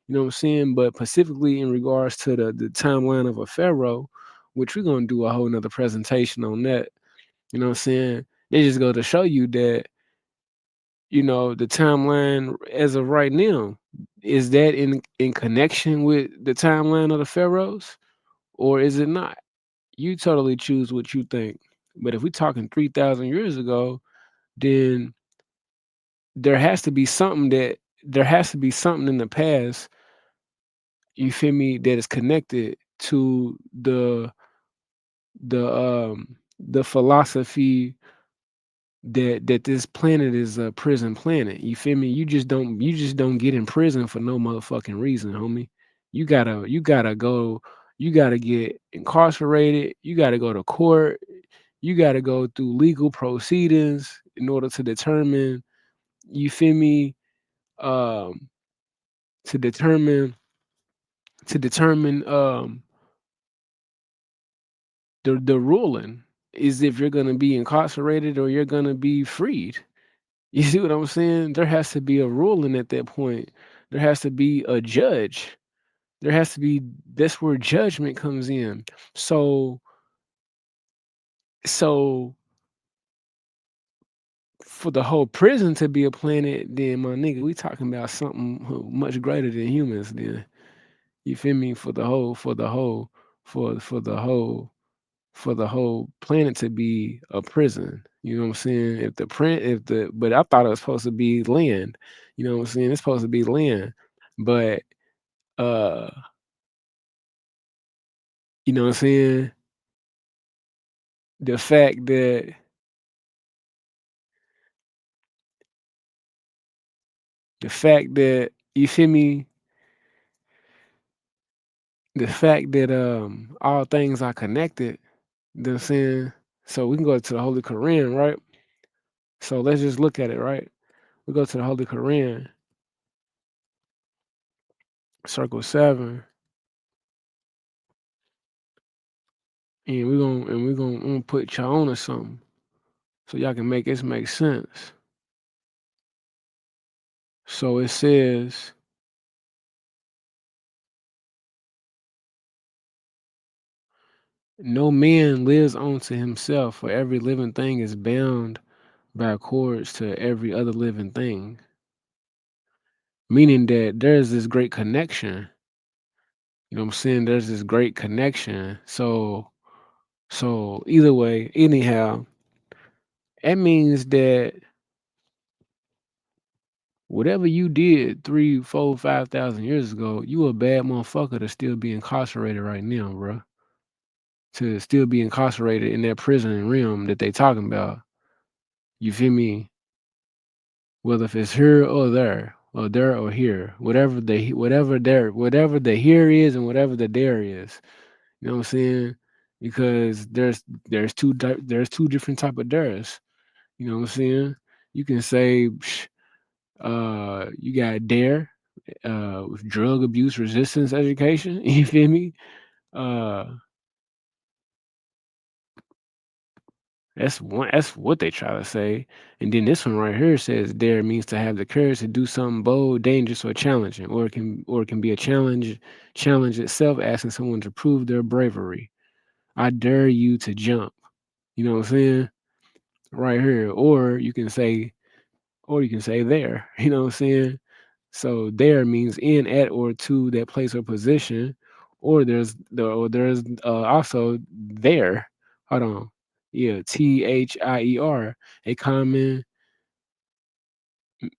You know what I'm saying? But specifically in regards to the timeline of a pharaoh, which we're gonna do a whole nother presentation on that. You know what I'm saying? They just go to show you that the timeline as of right now, is that in connection with the timeline of the pharaohs, or is it not? You totally choose what you think. But if we're talking 3,000 years ago, then there has to be something that there has to be something in the past, you feel me, that is connected to the philosophy that this planet is a prison planet. You feel me? You just don't get in prison for no motherfucking reason, homie. You gotta get incarcerated, you gotta go to court, you gotta go through legal proceedings in order to determine, you feel me, um, to determine the ruling is if you're gonna be incarcerated or you're gonna be freed. You see what I'm saying? There has to be a ruling at that point. There has to be a judge. There has to be That's where judgment comes in. So for the whole prison to be a planet, then my nigga, we talking about something much greater than humans then. You feel me? For the whole planet to be a prison. You know what I'm saying? But I thought it was supposed to be land. You know what I'm saying? It's supposed to be land. But uh, you know what I'm saying? The fact that you feel me, the fact that all things are connected, you know what I'm saying? So we can go to the Holy Quran, right? So let's just look at it, right? We go to the Holy Quran. Circle 7, and we're gonna put y'all on to something so y'all can make this make sense. So it says, no man lives unto himself, for every living thing is bound by cords to every other living thing. Meaning that there's this great connection. You know what I'm saying? There's this great connection. So either way, anyhow, that means that whatever you did 3, 4, 5,000 years ago, you a bad motherfucker to still be incarcerated right now, bro. To still be incarcerated in that prison realm that they talking about. You feel me? Whether if it's here or there or here, whatever the here is and whatever the there is. You know what I'm saying? Because there's two different type of dares. You know what I'm saying? You can say, you got dare, with drug abuse resistance education. You feel me? Uh, that's what they try to say. And then this one right here says dare means to have the courage to do something bold, dangerous, or challenging, or it can be a challenge itself, asking someone to prove their bravery. I dare you to jump. You know what I'm saying? Right here. Or you can say there. You know what I'm saying? So there means in, at, or to that place or position. Or there's also there. Hold on. Yeah, THIER. A common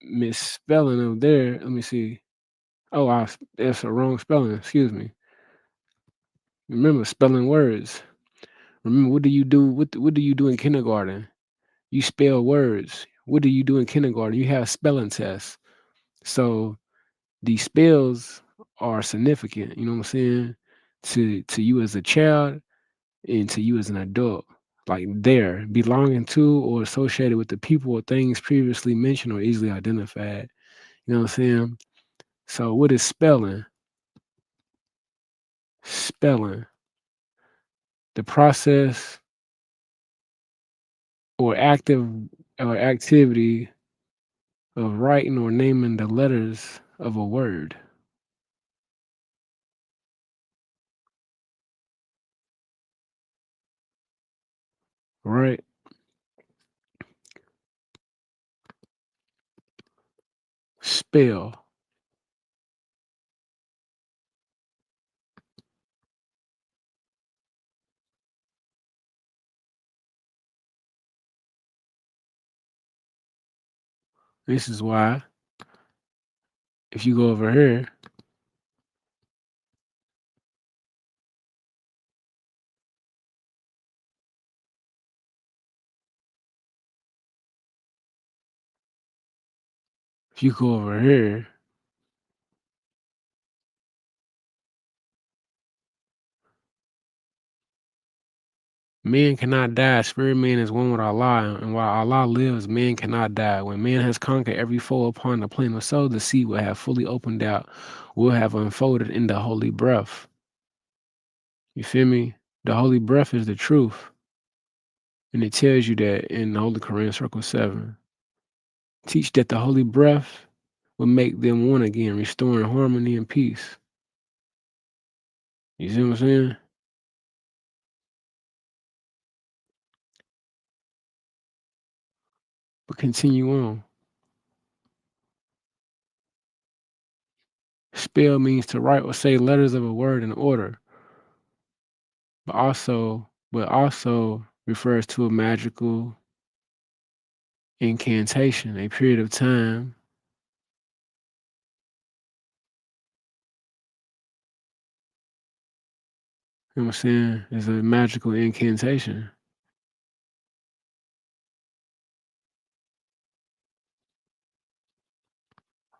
misspelling of there. Let me see. Oh, that's a wrong spelling. Excuse me. Remember spelling words. Remember, what do you do? What do you do in kindergarten? You spell words. What do you do in kindergarten? You have spelling tests. So these spells are significant, you know what I'm saying, to you as a child and to you as an adult. Like there, belonging to or associated with the people or things previously mentioned or easily identified. You know what I'm saying? So what is spelling? Spelling. The process or active or activity of writing or naming the letters of a word. Right? Spell. This is why if you go over here, if you go over here, man cannot die. Spirit man is one with Allah, and while Allah lives, man cannot die. When man has conquered every foe upon the plane of soul, the sea will have fully opened out, will have unfolded in the holy breath. You feel me? The holy breath is the truth. And it tells you that in the Holy Quran, Circle 7. Teach that the holy breath will make them one again, restoring harmony and peace. You see what I'm saying? But continue on. Spell means to write or say letters of a word in order, but also refers to a magical incantation, a period of time. You know what I'm saying? It's a magical incantation.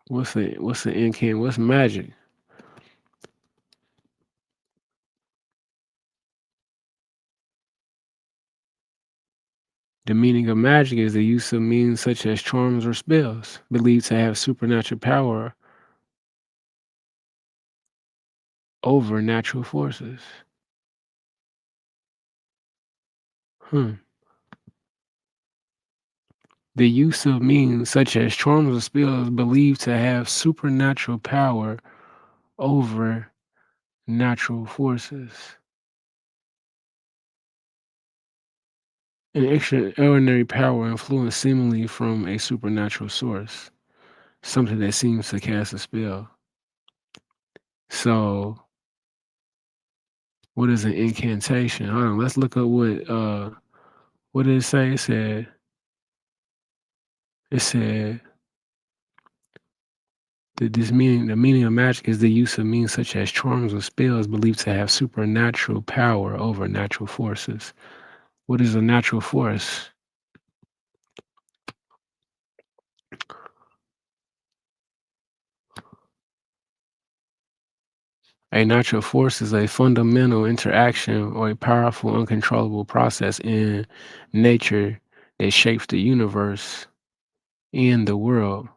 What's magic? The meaning of magic is the use of means such as charms or spells, believed to have supernatural power over natural forces. Hmm. The use of means such as charms or spells believed to have supernatural power over natural forces. An extraordinary power influence seemingly from a supernatural source, something that seems to cast a spell. So, what is an incantation? Hold on, let's look up what did it say? It said that the meaning of magic is the use of means such as charms or spells believed to have supernatural power over natural forces. What is a natural force? A natural force is a fundamental interaction or a powerful, uncontrollable process in nature that shapes the universe and the world.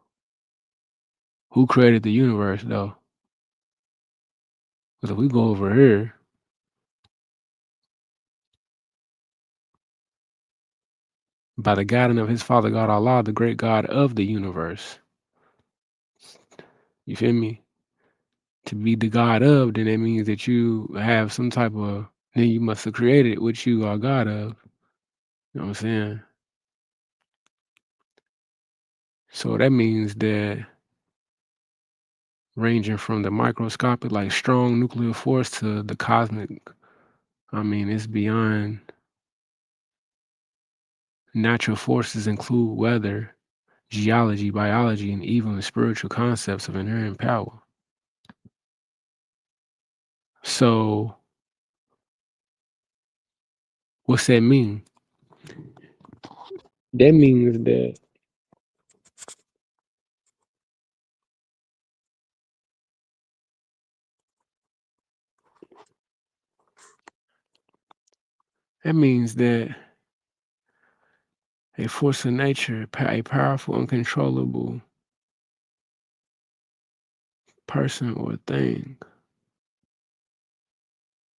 Who created the universe, though? Because if we go over here, by the guidance of his father God Allah, the great God of the universe. You feel me? To be the God of, then that means that you have some type of, then you must have created what you are God of. You know what I'm saying? So that means that ranging from the microscopic, like strong nuclear force, to the cosmic, I mean, it's beyond. Natural forces include weather, geology, biology, and even spiritual concepts of inherent power. So, what's that mean? That means that a force of nature, a powerful, uncontrollable person or thing,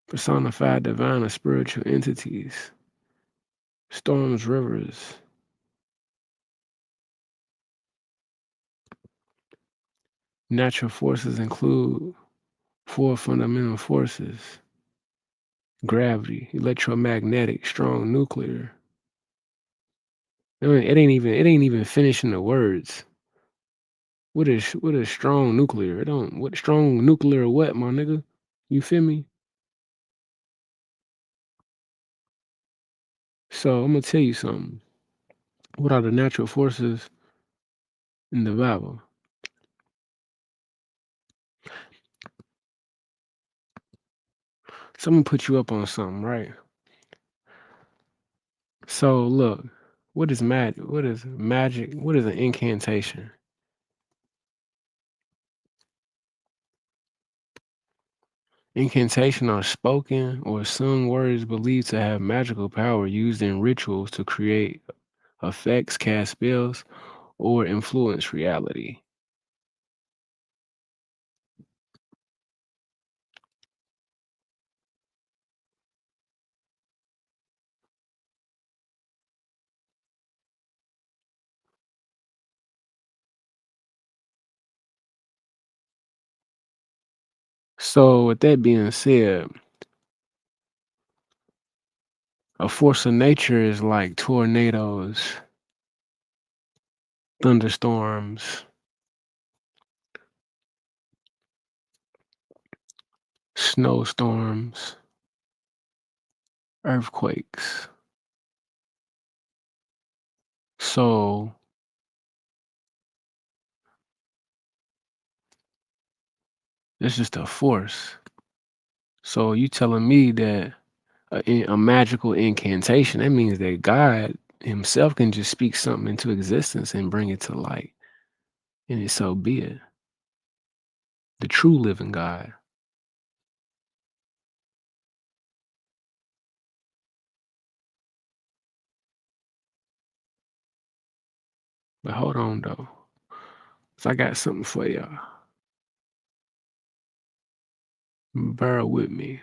personified divine or spiritual entities, storms, rivers. Natural forces include four fundamental forces: gravity, electromagnetic, strong nuclear. It ain't even finishing the words. What is strong nuclear? It don't what strong nuclear what, my nigga? You feel me? So I'm gonna tell you something. What are the natural forces in the Bible? So I'm gonna put you up on something, right? So look, what is magic? What is magic? What is an incantation? Incantation are spoken or sung words believed to have magical power used in rituals to create effects, cast spells, or influence reality. So with that being said, a force of nature is like tornadoes, thunderstorms, snowstorms, earthquakes. So it's just a force. So you telling me that a magical incantation, that means that God himself can just speak something into existence and bring it to light. And it so be it. The true living God. But hold on though. 'Cause I got something for y'all. Bear with me.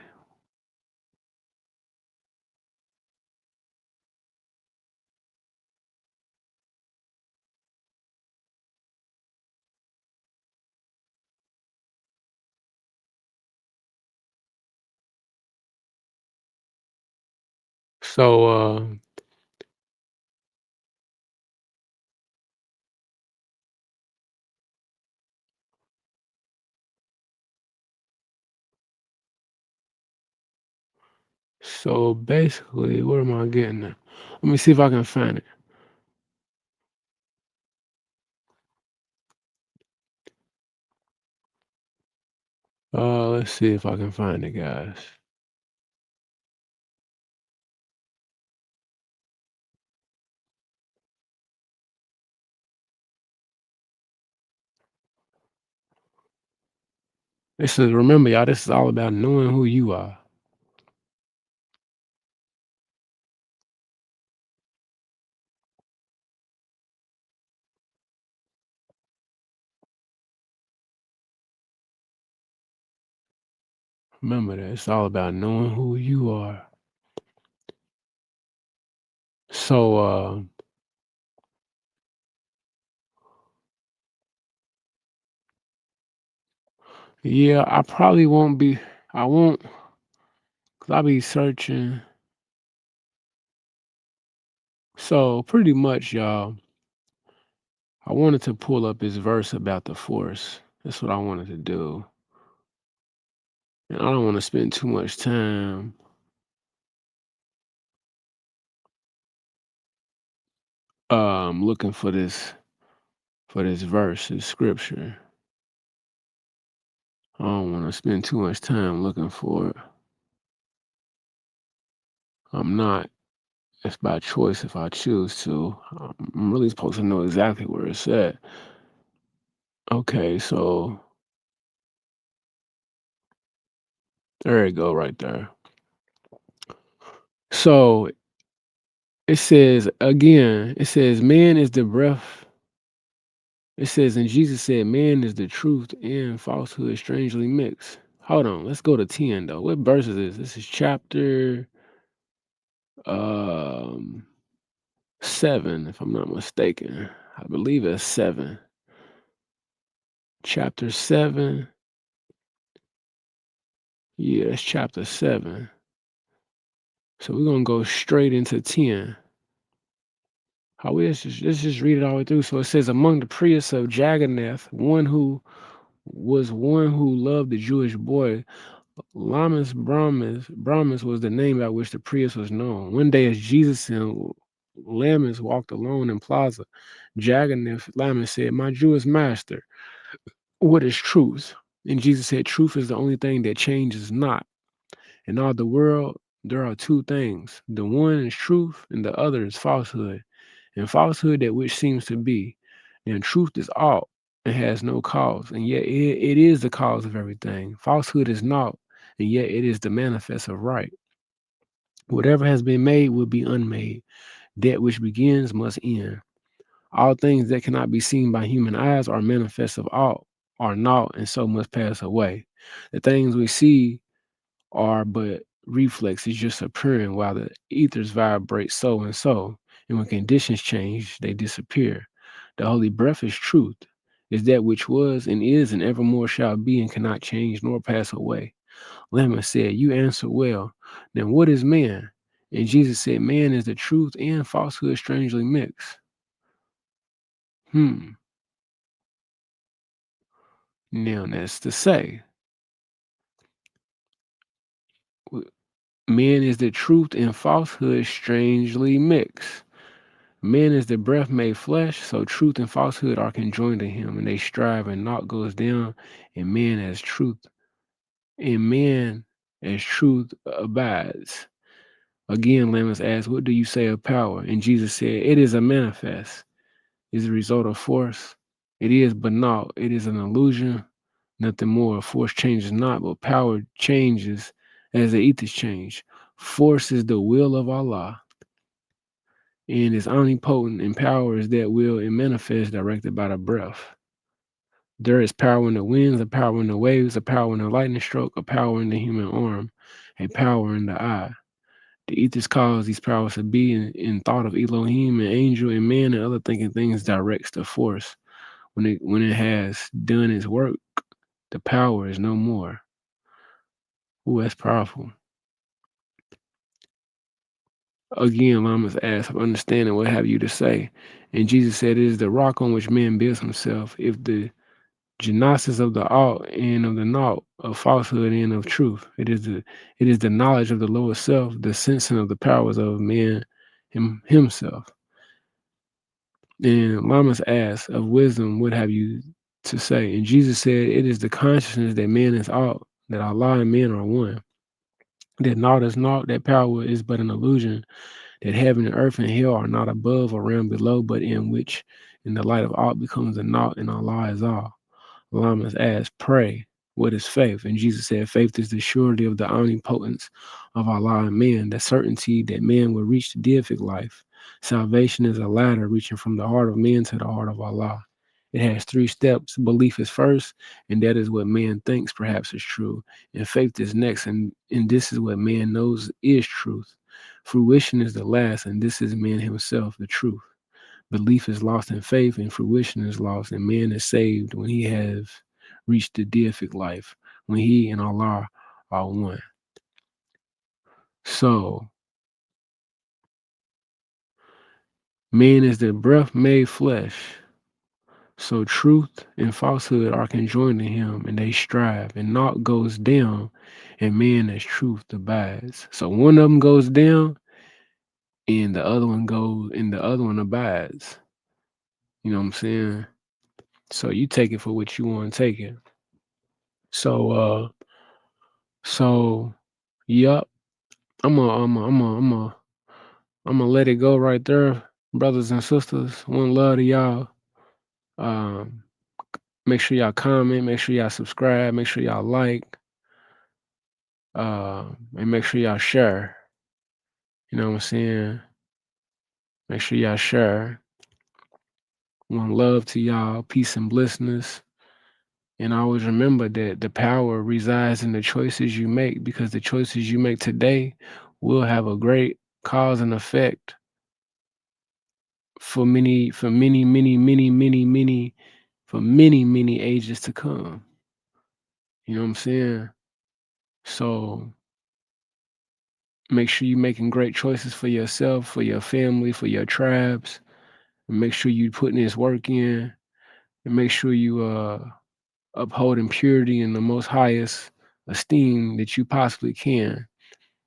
So, so basically, what am I getting at? Let me see if I can find it. Let's see if I can find it, guys. This is remember, y'all. This is all about knowing who you are. Remember that it's all about knowing who you are. So, yeah, I probably won't be. I won't, cause I'll be searching. So pretty much, y'all. I wanted to pull up his verse about the force. That's what I wanted to do, and I don't want to spend too much time looking for this verse, this scripture. I don't want to spend too much time looking for it. I'm not. It's by choice if I choose to. I'm really supposed to know exactly where it's at. Okay, so there you go, right there. So it says again, it says, man is the breath. It says, and Jesus said, man is the truth and falsehood strangely mixed. Hold on, let's go to 10 though. What verse is this? This is chapter um 7, if I'm not mistaken. I believe it's 7. Chapter 7. Yeah, it's chapter 7. So we're gonna go straight into 10. How we let's just read it all the way through. So it says, among the priests of Jagannath, one who loved the Jewish boy, Brahmas was the name by which the priest was known. One day, as Jesus and Lammas walked alone in plaza, Jagannath Lammas said, my Jewish master, what is truth? And Jesus said, truth is the only thing that changes not. In all the world, there are two things. The one is truth, and the other is falsehood. And falsehood that which seems to be, and truth is all and has no cause, and yet it is the cause of everything. Falsehood is naught, and yet it is the manifest of right. Whatever has been made will be unmade. That which begins must end. All things that cannot be seen by human eyes are manifest of all, are naught, and so must pass away. The things we see are but reflexes just appearing while the ethers vibrate so and so. And when conditions change, they disappear. The holy breath is truth, is that which was and is and evermore shall be and cannot change nor pass away. Lamech said, you answer well. Then what is man? And Jesus said, man is the truth and falsehood strangely mixed. Hmm. Now that's to say, man is the truth and falsehood strangely mixed. Man is the breath made flesh, so truth and falsehood are conjoined to him, and they strive, and naught goes down, and man as truth, and man as truth abides. Again, Lammas asked, what do you say of power? And Jesus said, it is a manifest, is a result of force. It is but naught, it is an illusion, nothing more. Force changes not, but power changes as the ethers change. Force is the will of Allah and is omnipotent, and power is that will and manifest directed by the breath. There is power in the winds, a power in the waves, a power in the lightning stroke, a power in the human arm, a power in the eye. The ethers cause these powers to be in thought of Elohim and angel and man and other thinking things directs the force. When it has done its work, the power is no more. Ooh, that's powerful. Again, Lamas asked of understanding what have you to say. And Jesus said, it is the rock on which man builds himself. If the Gnosis of the alt and of the naught, of falsehood and of truth. It is the knowledge of the lower self, the sensing of the powers of man himself. And Lamas asked, of wisdom, what have you to say? And Jesus said, it is the consciousness that man is alt, that Allah and man are one. That naught is naught, that power is but an illusion, that heaven and earth and hell are not above or around below, but in which, in the light of alt, becomes a naught, and Allah is all. Lamas asked, pray, what is faith? And Jesus said, faith is the surety of the omnipotence of Allah and man, the certainty that man will reach the deific life. Salvation is a ladder reaching from the heart of man to the heart of Allah. It has 3 steps. Belief is first, and that is what man thinks perhaps is true. And faith is next, and this is what man knows is truth. Fruition is the last, and this is man himself, the truth. Belief is lost in faith, and fruition is lost, and man is saved when he has reached the deific life, when he and Allah are one. So, man is the breath made flesh. So truth and falsehood are conjoined in him, and they strive, and naught goes down, and man as truth abides. So one of them goes down, and the other one abides. You know what I'm saying? So you take it for what you want to take it. So so yup, I'm gonna let it go right there, brothers and sisters. One love to y'all. Um, make sure y'all comment, make sure y'all subscribe, make sure y'all like, and make sure y'all share. You know what I'm saying? Make sure y'all share. One love to y'all, peace and blissness. And always remember that the power resides in the choices you make, because the choices you make today will have a great cause and effect for many, many ages to come. You know what I'm saying? So make sure you're making great choices for yourself, for your family, for your tribes. And make sure you putting this work in, and make sure you upholding purity in the most highest esteem that you possibly can.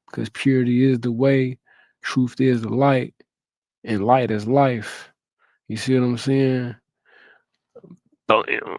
Because purity is the way, truth is the light, and light is life. You see what I'm saying? Oh, yeah.